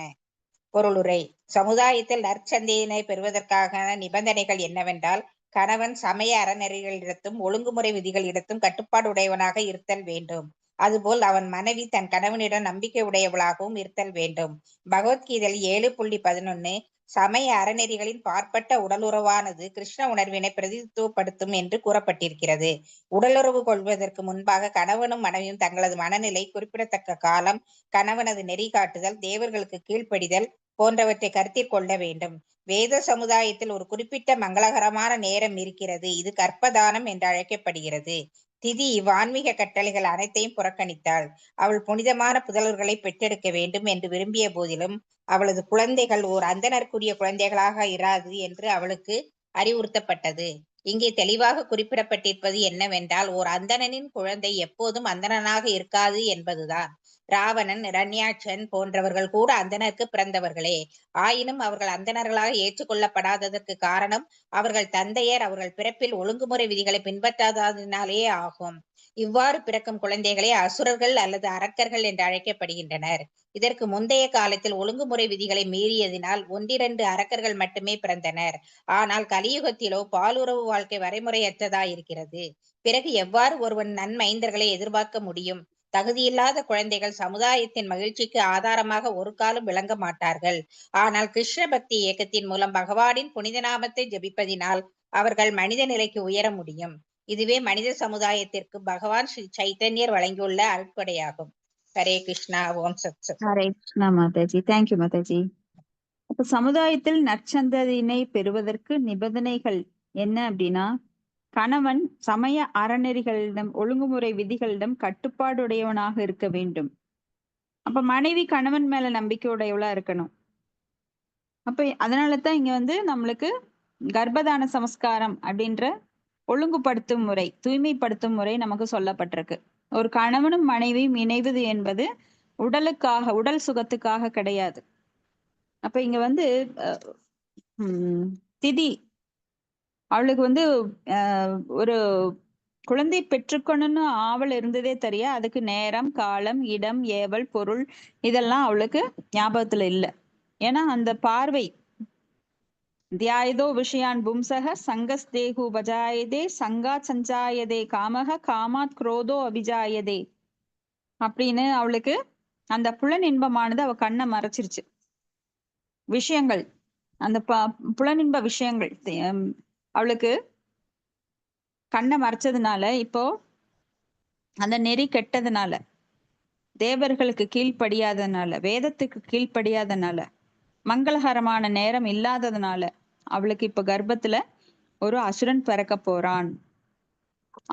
பொருளுரை. சமுதாயத்தில் நற்சந்தையினை பெறுவதற்கான நிபந்தனைகள் என்னவென்றால், கணவன் சமய அறநெறிகளிடத்தும் ஒழுங்குமுறை விதிகளிடத்தும் கட்டுப்பாடு உடையவனாக இருத்தல் வேண்டும். அதுபோல் அவன் மனைவி தன் கணவனிடம் நம்பிக்கை உடையவளாகவும் இருத்தல் வேண்டும். பகவத்கீதையில் 7.11 சமய அறநெறிகளின் பார்ப்பட்ட உடலுறவானது கிருஷ்ண உணர்வினை பிரதித்துவப்படுத்தும் என்று கூறப்பட்டிருக்கிறது. உடலுறவு கொள்வதற்கு முன்பாக கணவனும் மனைவியும் தங்களது மனநிலை, குறிப்பிடத்தக்க காலம், கணவனது நெறி காட்டுதல், தேவர்களுக்கு கீழ்ப்படிதல் போன்றவற்றை கருத்தில் கொள்ள வேண்டும். வேத சமுதாயத்தில் ஒரு குறிப்பிட்ட மங்களகரமான நேரம் இருக்கிறது. இது கற்பதானம் என்று அழைக்கப்படுகிறது. திதி இவ்வான்மீக கட்டளைகள் அனைத்தையும் புறக்கணித்தாள். அவள் புனிதமான புதல்வர்களை பெற்றெடுக்க வேண்டும் என்று விரும்பிய போதிலும் அவளது குழந்தைகள் ஓர் அந்தனருக்குரிய குழந்தைகளாக இராது என்று அவளுக்கு அறிவுறுத்தப்பட்டது. இங்கே தெளிவாக குறிப்பிடப்பட்டிருப்பது என்னவென்றால், ஓர் அந்தணனின் குழந்தை எப்போதும் அந்தணனாக இருக்காது என்பதுதான். ராவணன், இரண்யாட்சன் போன்றவர்கள் கூட அந்தணருக்கு பிறந்தவர்களே. ஆயினும் அவர்கள் அந்தணர்களாக ஏற்றுக்கொள்ளப்படாததற்கு காரணம் அவர்கள் தந்தையர் அவர்கள் பிறப்பில் ஒழுங்குமுறை விதிகளை பின்பற்றாததினாலேயே ஆகும். இவ்வாறு பிறக்கும் குழந்தைகளே அசுரர்கள் அல்லது அரக்கர்கள் என்று அழைக்கப்படுகின்றனர். இதற்கு முந்தைய காலத்தில் ஒழுங்குமுறை விதிகளை மீறியதினால் 1-2 அரக்கர்கள் மட்டுமே பிறந்தனர். ஆனால் கலியுகத்திலோ பாலுறவு வாழ்க்கை வரைமுறையற்றதாயிருக்கிறது. பிறகு எவ்வாறு ஒருவன் நன்மைந்தர்களை எதிர்பார்க்க முடியும்? தகுதியில்லாத குழந்தைகள் சமுதாயத்தின் மகிழ்ச்சிக்கு ஆதாரமாக ஒரு காலம் விளங்க மாட்டார்கள். ஆனால் கிருஷ்ண பக்தி இயக்கத்தின் மூலம் பகவானின் புனித நாமத்தை ஜபிப்பதினால் அவர்கள் மனித நிலைக்கு உயர முடியும். இதுவே மனித சமுதாயத்திற்கு பகவான் ஸ்ரீ சைத்தன்யர் வழங்கியுள்ள அருட்கொடையாகும். ஹரே கிருஷ்ணா. ஓம் சத் சத். ஹரே கிருஷ்ணா மாதாஜி. தேங்க்யூ மாதாஜி. அப்ப சமுதாயத்தில் நற்சந்ததியினை பெறுவதற்கு நிபந்தனைகள் என்ன அப்படின்னா, கணவன் சமய அறநெறிகளிடம் ஒழுங்குமுறை விதிகளிடம் கட்டுப்பாடுடையவனாக இருக்க வேண்டும். அப்ப மனைவி கணவன் மேல நம்பிக்கையுடையவளா இருக்கணும். அப்ப அதனாலதான் இங்க நம்மளுக்கு கர்ப்பதான சமஸ்காரம் அப்படின்ற ஒழுங்குபடுத்தும் முறை, தூய்மைப்படுத்தும் முறை நமக்கு சொல்லப்பட்டிருக்கு. ஒரு கணவனும் மனைவியும் இணைவது என்பது உடலுக்காக, உடல் சுகத்துக்காக கிடையாது. அப்ப இங்க திதி அவளுக்கு ஒரு குழந்தை பெற்றுக்கணும்னு ஆவல் இருந்ததே தெரிய, அதுக்கு நேரம், காலம், இடம், ஏவல், பொருள் இதெல்லாம் அவளுக்கு ஞாபகத்துல இல்லை. ஏன்னா அந்த பார்வை தியாயதோ விஷயான் பும்சக சங்கஸ் தேகு பஜாயதே சங்காத் சஞ்சாயதே காமக காமாத் குரோதோ அபிஜாயதே அப்படின்னு அவளுக்கு அந்த புலனின்பமானது அவ கண்ணை மறைச்சிருச்சு. விஷயங்கள், அந்த புலனின்ப விஷயங்கள் அவளுக்கு கண்ணை மறைச்சதுனால, இப்போ அந்த நெறி கெட்டதுனால, தேவர்களுக்கு கீழ்ப்படியாததுனால, வேதத்துக்கு கீழ்ப்படியாதனால, மங்களகரமான நேரம் இல்லாததுனால அவளுக்கு இப்ப கர்ப்பத்துல ஒரு அசுரன் பிறக்க போறான்.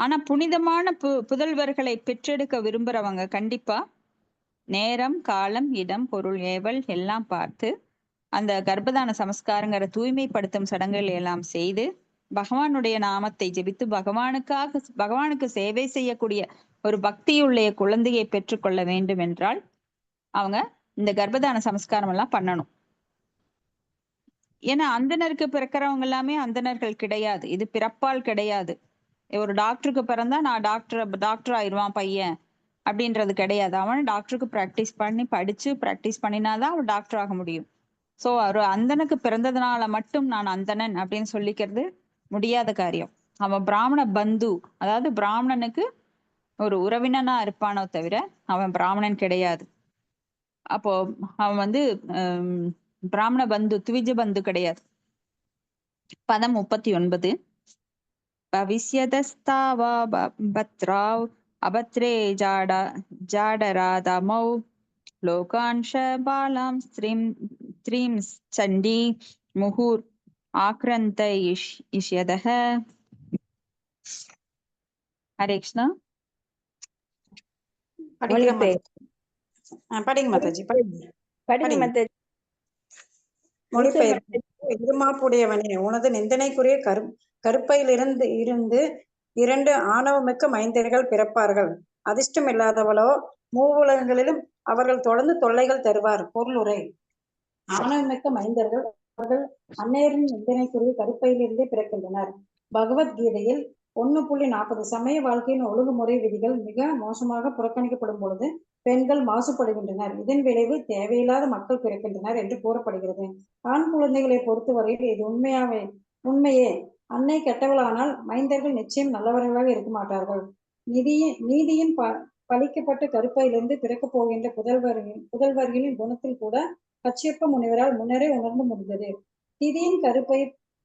ஆனா புனிதமான புதல்வர்களை பெற்றெடுக்க விரும்புறவங்க கண்டிப்பா நேரம், காலம், இடம், பொருள், ஏவல் எல்லாம் பார்த்து அந்த கர்ப்பதான சமஸ்காரங்கிற தூய்மைப்படுத்தும் சடங்குகள் எல்லாம் செய்து பகவானுடைய நாமத்தை ஜெபித்து பகவானுக்கு சேவை செய்யக்கூடிய ஒரு பக்தியுள்ள குழந்தையை பெற்றுக்கொள்ள வேண்டும் என்றால் அவங்க இந்த கர்ப்பதான சமஸ்காரம் எல்லாம் பண்ணணும். ஏன்னா அந்தனருக்கு பிறக்கிறவங்க எல்லாமே அந்தனர்கள் கிடையாது. இது பிறப்பால் கிடையாது. ஒரு டாக்டருக்கு பிறந்தா நான் டாக்டர் ஆயிடுவான் பையன் அப்படின்றது கிடையாது. அவன் டாக்டருக்கு பிராக்டிஸ் பண்ணி படிச்சு பிராக்டிஸ் பண்ணினாதான் அவன் டாக்டர் ஆக முடியும். சோ ஒரு அந்தனுக்கு பிறந்ததுனால மட்டும் நான் அந்தணன் அப்படின்னு சொல்லிக்கிறது முடியாத காரியம். அவன் பிராமண பந்து, அதாவது பிராமணனுக்கு ஒரு உறவினனா இருப்பானோ தவிர அவன் பிராமணன் கிடையாது. அப்போ அவன் பிராமண பந்து, த்விஜ பந்து கிடையாது. பதம் 39. பவிஷ்யதஸ்தாவா பத்ராவ் அபத்ரே ஜாடராதமௌ லோகான்ஷ பாலாம் ஸ்ரீம் சண்டி முகூர் ஆக்ரந்த இஷ்யதः. ஹரே கிருஷ்ணா. படிக்கிறேன் மொழிபெயர் மாதாஜி. படிங்க மாதாஜி, படிங்க. படிங்க மாதாஜி. மொழிபெயர்ப்பு. இருமாப்புடையவனே, உனது நிந்தனைக்குரிய கருப்பையிலிருந்து இருந்து 2 ஆணவமிக்க மைந்தர்கள் பிறப்பார்கள். அதிர்ஷ்டம் இல்லாதவளோ மூவுலகங்களிலும் அவர்கள் தொடர்ந்து தொல்லைகள் தருவார். பொருளுரை. ஆணவமிக்க மைந்தர்கள் அவர்கள் அன்னையரின் நிந்தனைக்குரிய கருப்பையிலிருந்தே பிறக்கின்றனர். பகவத்கீதையில் 1.40 சமய வாழ்க்கையின் ஒழுங்குமுறை விதிகள் மிக மோசமாக புறக்கணிக்கப்படும் பொழுது பெண்கள் மாசுபடுகின்றனர். இதன் விளைவு தேவையில்லாத மக்கள் பிறக்கின்றனர் என்று கூறப்படுகிறது. ஆண் குழந்தைகளை பொறுத்தவரையில் இது உண்மையே. அன்னை கெட்டவளானால் மைந்தர்கள் நிச்சயம் நல்லவர்களாக இருக்க மாட்டார்கள். நீதியின் பழிக்கப்பட்ட கருப்பையிலிருந்து பிறக்கப் போகின்ற புதல்வர்களின் குணத்தில் கூட கச்சியப்ப முனிவரால் முன்னரே உணர்ந்து முடிந்தது. திதியின் கருப்பை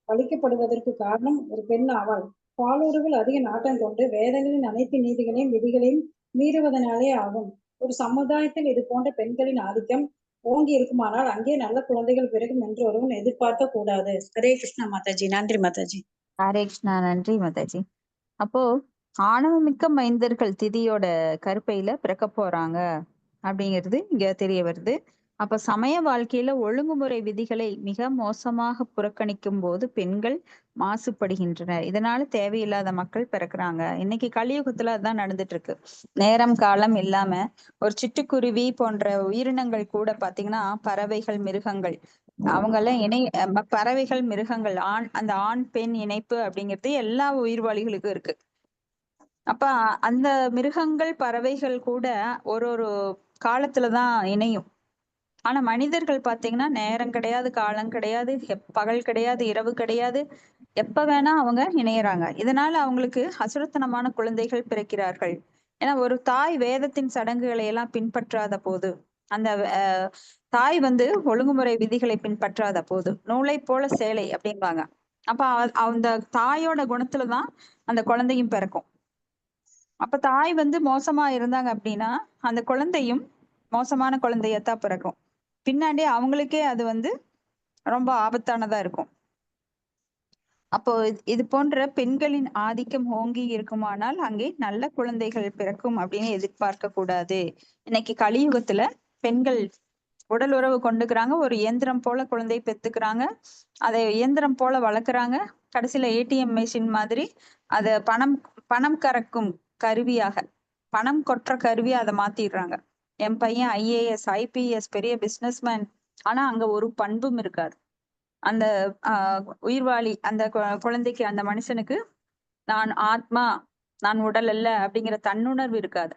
பழிக்கப்படுவதற்கு காரணம் ஒரு பெண் ஆவாள். பாலுறவில் அதிக நாட்டம் கொண்டு வேதங்களின் அனைத்து நீதிகளையும் விதிகளையும் மீறுவதனாலே ஆகும். ஒரு சமுதாயத்தில் இது போன்ற பெண்களின் ஆதிக்கம் ஓங்கி இருக்குமானால் அங்கே நல்ல குழந்தைகள் பிறகும் என்று ஒருவன் எதிர்பார்க்க கூடாது. ஹரே கிருஷ்ணா மாதாஜி. நன்றி மாதாஜி. ஹரே கிருஷ்ணா. நன்றி மாதாஜி. அப்போ ஆணவமிக்க மைந்தர்கள் திதியோட கருப்பையில பிறக்க போறாங்க அப்படிங்கிறது இங்க தெரிய வருது. அப்ப சமய வாழ்க்கையில ஒழுங்குமுறை விதிகளை மிக மோசமாக புறக்கணிக்கும் போது பெண்கள் மாசுபடுகின்றனர். இதனால தேவையில்லாத மக்கள் பிறக்குறாங்க. இன்னைக்கு கலியுகத்துல அதுதான் நடந்துட்டு இருக்கு. நேரம் காலம் இல்லாம ஒரு சிட்டுக்குருவி போன்ற உயிரினங்கள் கூட பாத்தீங்கன்னா பறவைகள், மிருகங்கள் அவங்கெல்லாம் பறவைகள், மிருகங்கள் அந்த ஆண் பெண் இணைப்பு அப்படிங்கிறது எல்லா உயிர்வாளிகளுக்கும் இருக்கு. அப்ப அந்த மிருகங்கள், பறவைகள் கூட ஒரு காலத்துலதான் இணையும். ஆனா மனிதர்கள் பாத்தீங்கன்னா நேரம் கிடையாது, காலம் கிடையாது, பகல் கிடையாது, இரவு கிடையாது, எப்ப வேணா அவங்க இணையறாங்க. இதனால அவங்களுக்கு அசுரத்தனமான குழந்தைகள் பிறக்கிறார்கள். ஏன்னா ஒரு தாய் வேதத்தின் சடங்குகளை எல்லாம் பின்பற்றாத போது, அந்த தாய் ஒழுங்குமுறை விதிகளை பின்பற்றாத போது நூலை போல சேலை அப்படிம்பாங்க. அப்ப அந்த தாயோட குணத்துலதான் அந்த குழந்தையும் பிறக்கும். அப்ப தாய் மோசமா இருந்தாங்க அப்படின்னா அந்த குழந்தையும் மோசமான குழந்தையத்தான் பிறக்கும். பின்னாடி அவங்களுக்கே அது ரொம்ப ஆபத்தானதா இருக்கும். அப்போ இது போன்ற பெண்களின் ஆதிக்கம் ஓங்கி இருக்குமானால் அங்கே நல்ல குழந்தைகள் பிறக்கும் அப்படின்னு எதிர்பார்க்க கூடாது. இன்னைக்கு கலியுகத்துல பெண்கள் உடல் உறவு கொண்டுக்கிறாங்க, ஒரு இயந்திரம் போல குழந்தை பெத்துக்கிறாங்க, அதை இயந்திரம் போல வளர்க்குறாங்க. கடைசியில ஏடிஎம் மெஷின் மாதிரி அதை பணம் கறக்கும் கருவியாக, பணம் கொற்ற கருவியா அதை மாத்திடுறாங்க. என் பையன் ஐஏஎஸ், ஐபிஎஸ், பெரிய பிசினஸ்மேன், ஆனா அங்க ஒரு பண்பும் இருக்காது. அந்த உயிர்வாளி அந்த குழந்தைக்கு, அந்த மனுஷனுக்கு நான் ஆத்மா, நான் உடல் அல்ல அப்படிங்கிற தன்னுணர்வு இருக்காது.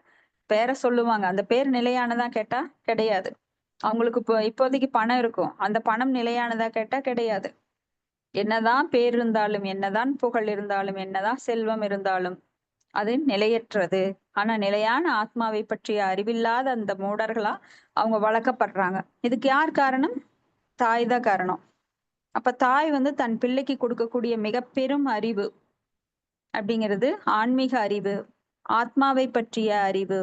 பேரை சொல்லுவாங்க, அந்த பேர் நிலையானதா கேட்டா கிடையாது. அவங்களுக்கு இப்போதைக்கு பணம் இருக்கும், அந்த பணம் நிலையானதா கேட்டா கிடையாது. என்னதான் பேர் இருந்தாலும், என்னதான் புகழ் இருந்தாலும், என்னதான் செல்வம் இருந்தாலும் அது நிலையற்றது. ஆனா நிலையான ஆத்மாவை பற்றிய அறிவில்லாத அந்த மூடர்களா அவங்க வளர்க்கப்படுறாங்க. இதுக்கு யார் காரணம்? தாய் தான் காரணம். அப்ப தாய் தன் பிள்ளைக்கு கொடுக்கக்கூடிய மிக பெரும் அறிவு அப்படிங்கிறது ஆன்மீக அறிவு, ஆத்மாவை பற்றிய அறிவு.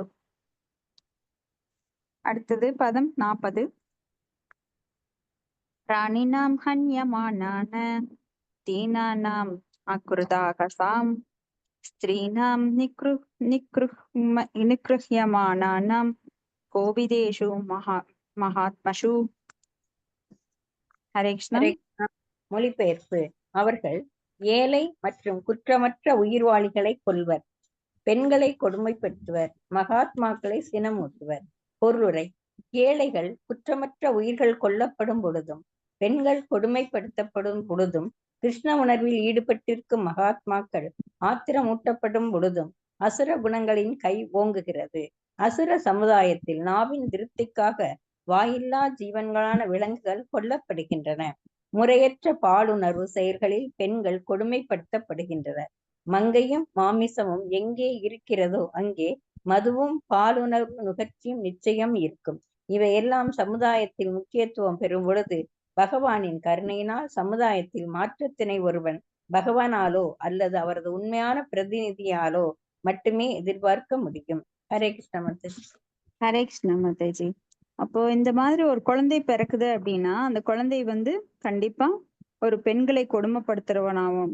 அடுத்தது பதம் 40. பிராணினாம் ஹன்யமானான தீனானாம் அக்ருதாகசாம் ஸ்திரீனாம் நிக்ருஹ்யமானானாம் கோவிதேஷு மகாத்மஷு. ஹரே கிருஷ்ணா. மொழிபெயர்ப்பு. அவர்கள் ஏழை மற்றும் குற்றமற்ற உயிர்வாளிகளை கொல்வர், பெண்களை கொடுமைப்படுத்துவர், மகாத்மாக்களை சினமூட்டுவர். பொருளுரை. ஏழைகள், குற்றமற்ற உயிர்கள் கொல்லப்படும் பொழுதும் பெண்கள் கொடுமைப்படுத்தப்படும் பொழுதும் கிருஷ்ண உணர்வில் ஈடுபட்டிருக்கும் மகாத்மாக்கள் ஆத்திரமூட்டப்படும் பொழுதும் அசுர குணங்களின் கை ஓங்குகிறது. அசுர சமுதாயத்தில் நாவின் திருப்திக்காக வாயில்லா ஜீவன்களான விலங்குகள் கொல்லப்படுகின்றன. முறையற்ற பாலுணர்வு செயல்களில் பெண்கள் கொடுமைப்படுத்தப்படுகின்றனர். மங்கையும் மாமிசமும் எங்கே இருக்கிறதோ அங்கே மதுவும் பாலுணர்வு நுகர்ச்சியும் நிச்சயம் இருக்கும். இவையெல்லாம் சமுதாயத்தில் முக்கியத்துவம் பெறும் பொழுது பகவானின் கருணையினால் சமுதாயத்தில் மாற்றத்தினை ஒருவன் பகவானாலோ அல்லது அவரது உண்மையான பிரதிநிதியாலோ மட்டுமே எதிர்பார்க்க முடியும். ஹரே கிருஷ்ண மாதாஜி. ஹரே கிருஷ்ண மாதாஜி. அப்போ இந்த மாதிரி ஒரு குழந்தை பிறக்குது அப்படின்னா அந்த குழந்தை கண்டிப்பா ஒரு பெண்களை கொடுமைப்படுத்துறவனாகவும்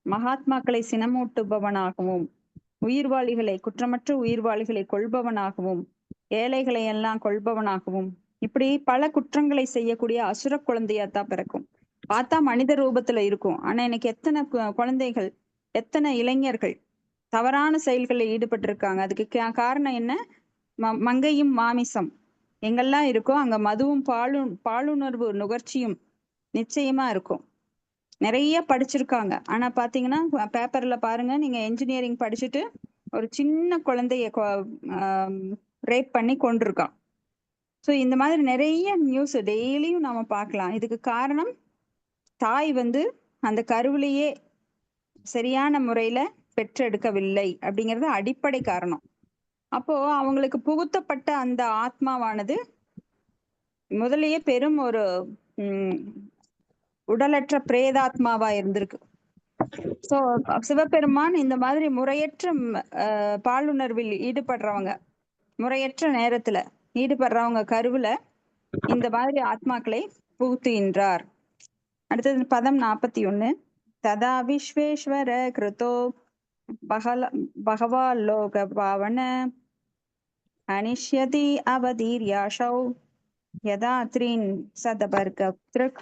மகாத்மாக்களை சினமூட்டுபவனாகவும் குற்றமற்ற உயிர்வாளிகளை கொல்பவனாகவும் ஏழைகளை எல்லாம் கொல்பவனாகவும் இப்படி பல குற்றங்களை செய்யக்கூடிய அசுர குழந்தையாத்தான் பிறக்கும். பார்த்தா மனித ரூபத்துல இருக்கும். ஆனா எனக்கு எத்தனை குழந்தைகள், எத்தனை இளைஞர்கள் தவறான செயல்களில் ஈடுபட்டிருக்காங்க. அதுக்கு காரணம் என்ன? மங்கையும் மாமிசம் எங்கெல்லாம் இருக்கோ அங்க மதுவும் பாலுணர்வு நுகர்ச்சியும் நிச்சயமா இருக்கும். நிறைய படிச்சிருக்காங்க. ஆனா பாத்தீங்கன்னா பேப்பர்ல பாருங்க, நீங்க என்ஜினியரிங் படிச்சுட்டு ஒரு சின்ன குழந்தைய ரேப் பண்ணி கொண்டிருக்கான். ஸோ இந்த மாதிரி நிறைய நியூஸ் டெய்லியும் நாம பார்க்கலாம். இதுக்கு காரணம் தாய் அந்த கருவிலேயே சரியான முறையில பெற்றெடுக்கவில்லை அப்படிங்கிறது அடிப்படை காரணம். அப்போ அவங்களுக்கு புகுத்தப்பட்ட அந்த ஆத்மாவானது முதலையே பெரும் ஒரு உடலற்ற பிரேதாத்மாவா இருந்திருக்கு. சோ சிவபெருமான் இந்த மாதிரி முறையற்ற பாலுணர்வில் ஈடுபடுறவங்க, முறையற்ற நேரத்துல ஈடுபடுறவங்க கருவுல இந்த மாதிரி ஆத்மாக்களை புகுத்துகின்றார். அடுத்தது பதம் 41. ததா விஸ்வேஸ்வர கிருதோ பகவா லோக பாவன அனிஷ்யதி அவதீர்யாஷௌ யதா த்ரீன் சதபர்கத்ருக்.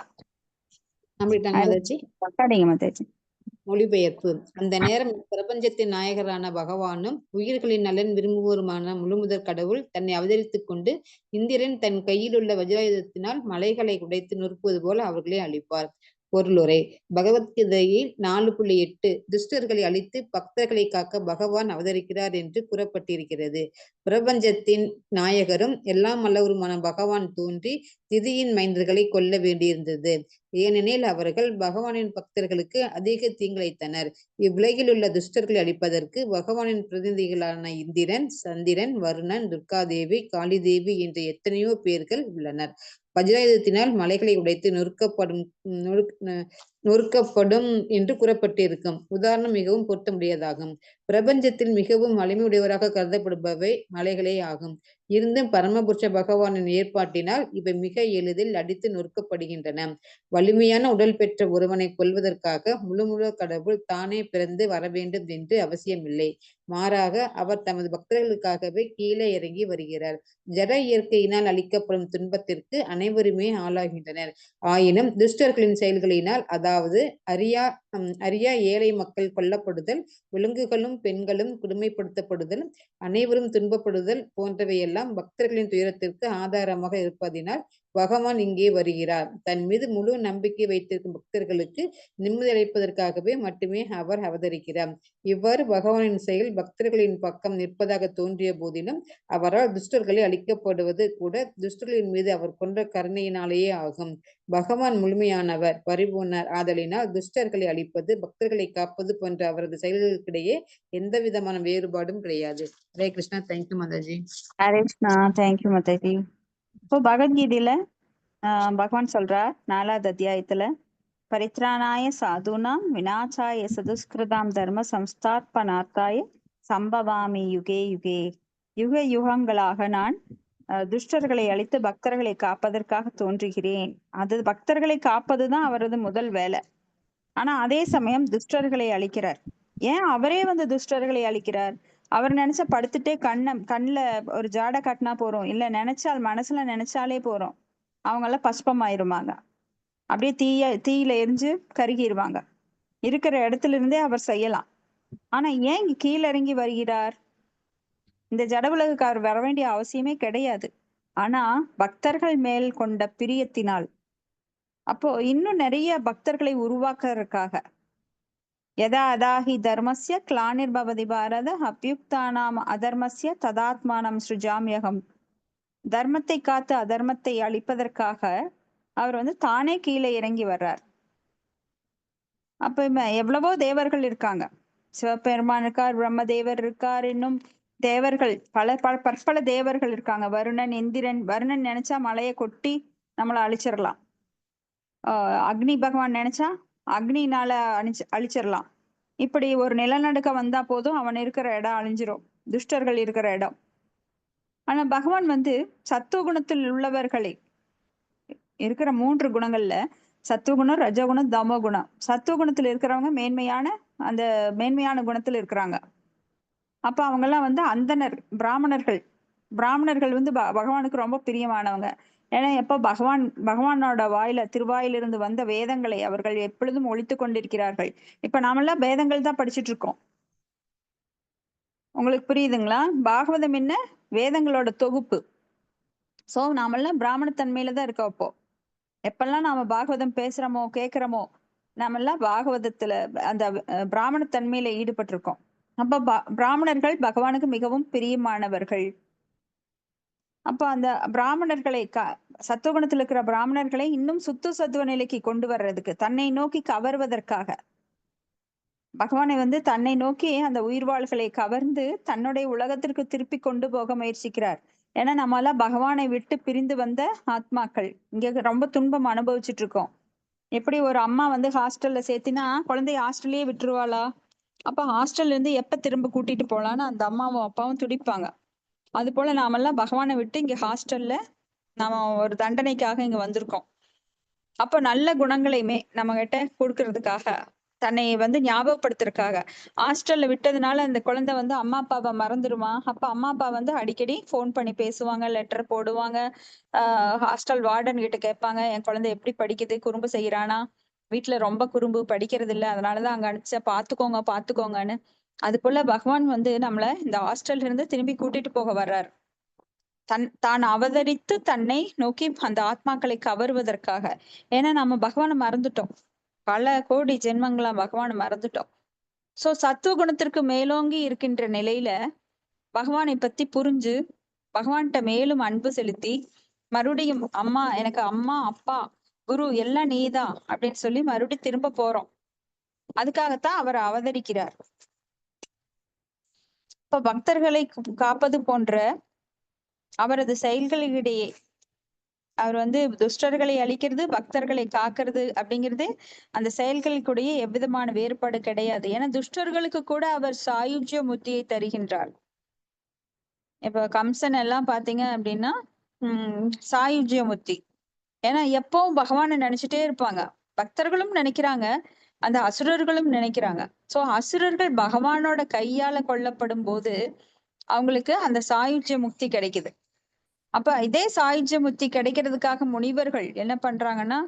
மொழிபெயர்ப்பு. அந்த நேரம் பிரபஞ்சத்தின் நாயகரான பகவானும் உயிர்களின் நலன் விரும்புவோருமான முழுமுதற் கடவுள் தன்னை அவதரித்துக் கொண்டு இந்திரன் தன் கையில் உள்ள வஜ்ராயுதத்தினால் மலைகளை உடைத்து நொறுக்குவது போல அவர்களை அழிப்பார். பொருளுரை. பகவத்கீதையில் 4.8 துஷ்டர்களை அழித்து பக்தர்களை காக்க பகவான் அவதரிக்கிறார் என்று கூறப்பட்டிருக்கிறது. பிரபஞ்சத்தின் நாயகரும் எல்லாம் வல்லவருமான பகவான் தோன்றி திதியின் மைந்தர்களை கொல்ல வேண்டியிருந்தது. ஏனெனில் அவர்கள் பகவானின் பக்தர்களுக்கு அதிக தீங்கிழைத்தனர். இவ்வுலகில் உள்ள துஷ்டர்களை அழிப்பதற்கு பகவானின் பிரதிநிதிகளான இந்திரன், சந்திரன், வருணன், துர்காதேவி, காளிதேவி என்ற எத்தனையோ பேர்கள் உள்ளனர். வஜ்ராயுதத்தினால் மலைகளை உடைத்து நொறுக்கப்படும் என்று கூறப்பட்டிருக்கும் உதாரணம் மிகவும் பொருத்தமுடையதாகும். பிரபஞ்சத்தில் மிகவும் வலிமையுடையவராக கருதப்படுபவை மலைகளே ஆகும். இருந்தும் பரமபுருஷ பகவானின் ஏற்பாட்டினால் இவை மிக எளிதில் அடித்து நொறுக்கப்படுகின்றன. வலிமையான உடல் பெற்ற ஒருவனை கொல்வதற்காக முழு கடவுள் தானே பிறந்து வர வேண்டும் என்று அவசியமில்லை. மாறாக அவர் தமது பக்தர்களுக்காகவே கீழே இறங்கி வருகிறார். ஜட இயற்கையினால் அளிக்கப்படும் துன்பத்திற்கு அனைவருமே ஆளாகின்றனர். ஆயினும் துஷ்டர்களின் செயல்களினால், அதாவது அறியா ஏழை மக்கள் கொல்லப்படுதல், விலங்குகளும் பெண்களும் கொடுமைப்படுத்தப்படுதல், அனைவரும் துன்பப்படுதல் போன்றவையெல்லாம் பக்தர்களின் துயரத்திற்கு ஆதாரமாக இருப்பதினால் பகவான் இங்கே வருகிறார். தன் மீது முழு நம்பிக்கை வைத்திருக்கும் பக்தர்களுக்கு நிம்மதி அளிப்பதற்காகவே மட்டுமே அவர் அவதரிக்கிறார். இவ்வாறு பகவானின் செயல் பக்தர்களின் பக்கம் நிற்பதாக தோன்றிய போதிலும் அவரால் துஷ்டர்களை அழிக்கப்படுவது கூட துஷ்டர்களின் மீது அவர் கொண்ட கருணையினாலேயே ஆகும். பகவான் முழுமையானவர், பரிபூர்ணர் ஆதலினால் துஷ்டர்களை அழிப்பது, பக்தர்களை காப்பது போன்ற அவரது செயல்களுக்கிடையே எந்த விதமான வேறுபாடும் கிடையாது. ஹரே கிருஷ்ணா. தேங்க்யூ மாதாஜி. ஹரே கிருஷ்ணா. தேங்க்யூ மாதாஜி. இப்போ பகவத்கீதையில பகவான் சொல்றார் 4வது அத்தியாயத்துல, பரித்ராணாய சாதுனாம் விநாசாய சதுஸ்கிருதாம் தர்ம சம்ஸ்தாபனார்த்தாய சம்பவாமி யுகே யுகே. யுக யுகங்களாக நான் துஷ்டர்களை அழித்து பக்தர்களை காப்பதற்காக தோன்றுகிறேன். அது பக்தர்களை காப்பதுதான் அவரது முதல் வேலை. ஆனா அதே சமயம் துஷ்டர்களை அழிக்கிறார். ஏன் அவரே துஷ்டர்களை அழிக்கிறார்? அவர் நினைச்ச படுத்துட்டே கண்ணுல ஒரு ஜாடை காட்டினா போறோம், இல்ல நினைச்சால் மனசுல நினைச்சாலே போறோம், அவங்க எல்லாம் பஸ்பமாயிருவாங்க, அப்படியே தீயில எரிஞ்சு கருகிடுவாங்க. இருக்கிற இடத்துல இருந்தே அவர் செய்யலாம். ஆனா ஏன் இங்க கீழே இறங்கி வருகிறார்? இந்த ஜட உலகுக்கு அவர் வர வேண்டிய அவசியமே கிடையாது. ஆனா பக்தர்கள் மேல் கொண்ட பிரியத்தினால், அப்போ இன்னும் நிறைய பக்தர்களை உருவாக்குறதுக்காக, யதா அதாஹி தர்மஸ்ய கிளானிர்பவதி பாரத அப்யுக்தானாம் அதர்மஸ்ய ததாத்மானம் சுஜாமியகம். தர்மத்தை காத்து அதர்மத்தை அழிப்பதற்காக அவர் தானே கீழே இறங்கி வர்றார். அப்ப எவ்வளவோ தேவர்கள் இருக்காங்க. சிவபெருமான் இருக்கார், பிரம்மதேவர் இருக்கார், இன்னும் தேவர்கள் பற்பல தேவர்கள் இருக்காங்க. வருணன், இந்திரன். வருணன் நினைச்சா மலையை கொட்டி நம்மளை அழிச்சிடலாம். அக்னி பகவான் நினைச்சா அக்னினால அழிச்சிடலாம். இப்படி ஒரு நிலநடுக்க வந்தா போதும் அவன் இருக்கிற இடம் அழிஞ்சிரும், துஷ்டர்கள் இருக்கிற இடம். ஆனா பகவான் சத்துவ குணத்தில் உள்ளவர்களை, இருக்கிற 3 குணங்கள்ல சத்துவகுணம், ரஜகுணம், தமோகுணம். சத்துவகுணத்துல இருக்கிறவங்க அந்த மேன்மையான குணத்துல இருக்கிறாங்க. அப்ப அவங்க எல்லாம் வந்து அந்தனர், பிராமணர்கள். பிராமணர்கள் வந்து பகவானுக்கு ரொம்ப பிரியமானவங்க. ஏன்னா எப்ப பகவானோட திருவாயிலிருந்து வந்த வேதங்களை அவர்கள் எப்பொழுதும் ஒழித்து கொண்டிருக்கிறார்கள். இப்ப நாமெல்லாம் வேதங்கள் தான் படிச்சுட்டு இருக்கோம். உங்களுக்கு புரியுதுங்களா? பாகவதம் என்ன? வேதங்களோட தொகுப்பு. சோ நாமெல்லாம் பிராமணத்தன்மையில தான் இருக்கோம். அப்போ எப்பெல்லாம் நாம பாகவதம் பேசுறோமோ கேட்கிறோமோ நாமெல்லாம் பாகவதத்துல அந்த பிராமணத்தன்மையில ஈடுபட்டிருக்கோம். அப்ப பிராமணர்கள் பகவானுக்கு மிகவும் பிரியமானவர்கள். அப்ப அந்த பிராமணர்களை சத்துவகுணத்தில் இருக்கிற பிராமணர்களை இன்னும் சத்துவ நிலைக்கு கொண்டு வர்றதுக்கு, தன்னை நோக்கி கவர்வதற்காக பகவானை வந்து தன்னை நோக்கி அந்த உயிர்வாள்களை கவர்ந்து தன்னுடைய உலகத்திற்கு திருப்பி கொண்டு போக முயற்சிக்கிறார். ஏன்னா நம்மளால பகவானை விட்டு பிரிந்து வந்த ஆத்மாக்கள் இங்க ரொம்ப துன்பம் அனுபவிச்சுட்டு இருக்கோம். எப்படி ஒரு அம்மா வந்து ஹாஸ்டல்ல சேர்த்தினா குழந்தைய ஹாஸ்டல்லயே விட்டுருவாளா? அப்ப ஹாஸ்டல்ல இருந்து எப்ப திரும்ப கூட்டிட்டு போலான்னு அந்த அம்மாவும் அப்பாவும் துடிப்பாங்க. அது போல நாமெல்லாம் பகவானை விட்டு இங்க ஹாஸ்டல்ல நாம ஒரு தண்டனைக்காக இங்க வந்திருக்கோம். அப்ப நல்ல குணங்களையுமே நம்ம கிட்ட கொடுக்கறதுக்காக, தன்னை வந்து ஞாபகப்படுத்துறதுக்காக. ஹாஸ்டல்ல விட்டதுனால அந்த குழந்தை வந்து அம்மா அப்பாவை மறந்துடுமா? அப்ப அம்மா அப்பா வந்து அடிக்கடி போன் பண்ணி பேசுவாங்க, லெட்டர் போடுவாங்க. ஹாஸ்டல் வார்டன் கிட்ட கேட்பாங்க, என் குழந்தை எப்படி படிக்குது, குறும்பு செய்யறானா, வீட்டுல ரொம்ப குறும்பு, படிக்கிறது இல்ல, அதனாலதான் அங்க அனுப்பிச்ச, பாத்துக்கோங்கன்னு. அது போல பகவான் வந்து நம்மள இந்த ஹாஸ்டல்ல இருந்து திரும்பி கூட்டிட்டு போக வர்றாரு. தான் அவதரித்து தன்னை நோக்கி அந்த ஆத்மாக்களை கவருவதற்காக. ஏன்னா நம்ம பகவானை மறந்துட்டோம். பல கோடி ஜென்மங்களா பகவானை மறந்துட்டோம். சோ சத்துவ குணத்திற்கு மேலோங்கி இருக்கின்ற நிலையில பகவானை பத்தி புரிஞ்சு பகவான்கிட்ட மேலும் அன்பு செலுத்தி மறுபடியும் எனக்கு அம்மா அப்பா குரு எல்லாம் நீதான் அப்படின்னு சொல்லி மறுபடியும் திரும்ப போறோம். அதுக்காகத்தான் அவர் அவதரிக்கிறார். இப்ப பக்தர்களை காப்பது போன்ற அவரது செயல்களிடையே அவர் வந்து துஷ்டர்களை அழிக்கிறது, பக்தர்களை காக்கிறது அப்படிங்கிறது அந்த செயல்களுக்குடைய எவ்விதமான வேறுபாடு கிடையாது. ஏன்னா துஷ்டர்களுக்கு கூட அவர் சாயுஜ்ய முத்தியை தருகின்றார். இப்ப கம்சன் எல்லாம் பாத்தீங்க அப்படின்னா சாயுஜ்ய முத்தி. ஏன்னா எப்பவும் பகவானை நினைச்சிட்டே இருப்பாங்க. பக்தர்களும் நினைக்கிறாங்க, அந்த அசுரர்களும் நினைக்கிறாங்க. சோ அசுரர்கள் பகவானோட கையால கொல்லப்படும் போது அவங்களுக்கு அந்த சாயுஜ்ய முக்தி கிடைக்குது. அப்ப இதே சாயுஜ்ய முக்தி கிடைக்கிறதுக்காக முனிவர்கள் என்ன பண்றாங்கன்னா,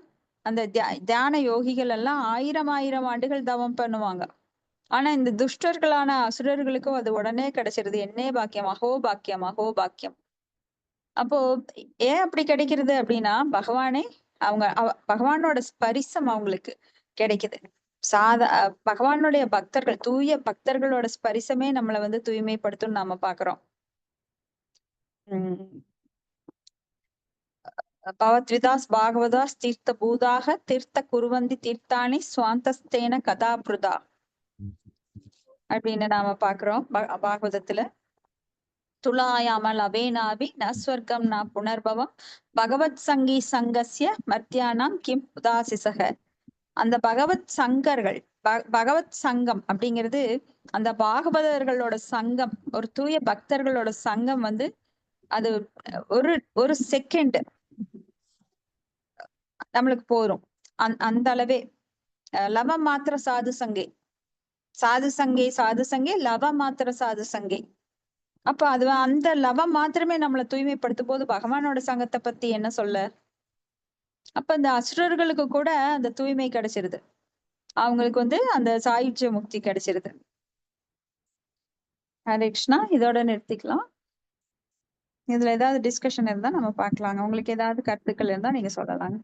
அந்த தியான யோகிகள் எல்லாம் 1000 ஆண்டுகள் தவம் பண்ணுவாங்க. ஆனா இந்த துஷ்டர்களான அசுரர்களுக்கும் அது உடனே கிடைச்சிருது. என்னே பாக்கியம், அஹோ பாக்கியம், அஹோ பாக்கியம். அப்போ ஏன் அப்படி கிடைக்கிறது அப்படின்னா, பகவானோட ஸ்பரிசம் அவங்களுக்கு கிடைக்குது. பகவானுடைய பக்தர்கள், தூய பக்தர்களோட ஸ்பரிசமே நம்மளை வந்து தூய்மைப்படுத்தும் நாம பாக்குறோம். பவத்விதாஸ் பாகவதாஸ் தீர்த்த பூதாக தீர்த்த குருவந்தி தீர்த்தானி சுவாந்தஸ்தேன கதாபிருதா அப்படின்னு நாம பாக்குறோம் பாகவதத்துல. துலாயாமல் அவேனாபி ந ஸ்வர்க்கம் ந புனர்பவம் பகவத் சங்கி சங்கஸ்ய மத்தியானம் கிம் உதாசிசக. அந்த பகவத் சங்கம் அப்படிங்கிறது அந்த பாகவதர்களோட சங்கம், ஒரு தூய பக்தர்களோட சங்கம் வந்து அது ஒரு செகண்ட் நம்மளுக்கு போரும். அந்த அளவே லவ மாத்திர சாது சங்கே லவ மாத்திர சாது சங்கே. அப்ப அது அந்த லவம் மாத்திரமே நம்மளை தூய்மைப்படுத்தும் போது பகவானோட சங்கத்தை பத்தி என்ன சொல்ல? அப்ப இந்த அசுரர்களுக்கு கூட அந்த தூய்மை கிடைச்சிருது. அவங்களுக்கு வந்து அந்த சாயுஜ்ய முக்தி கிடைச்சிருது. ஹரே கிருஷ்ணா. இதோட நிறுத்திக்கலாம். இதுல ஏதாவது டிஸ்கஷன் இருந்தா நம்ம பார்க்கலாங்க. உங்களுக்கு ஏதாவது கருத்துக்கள் இருந்தா நீங்க சொல்லலாங்க.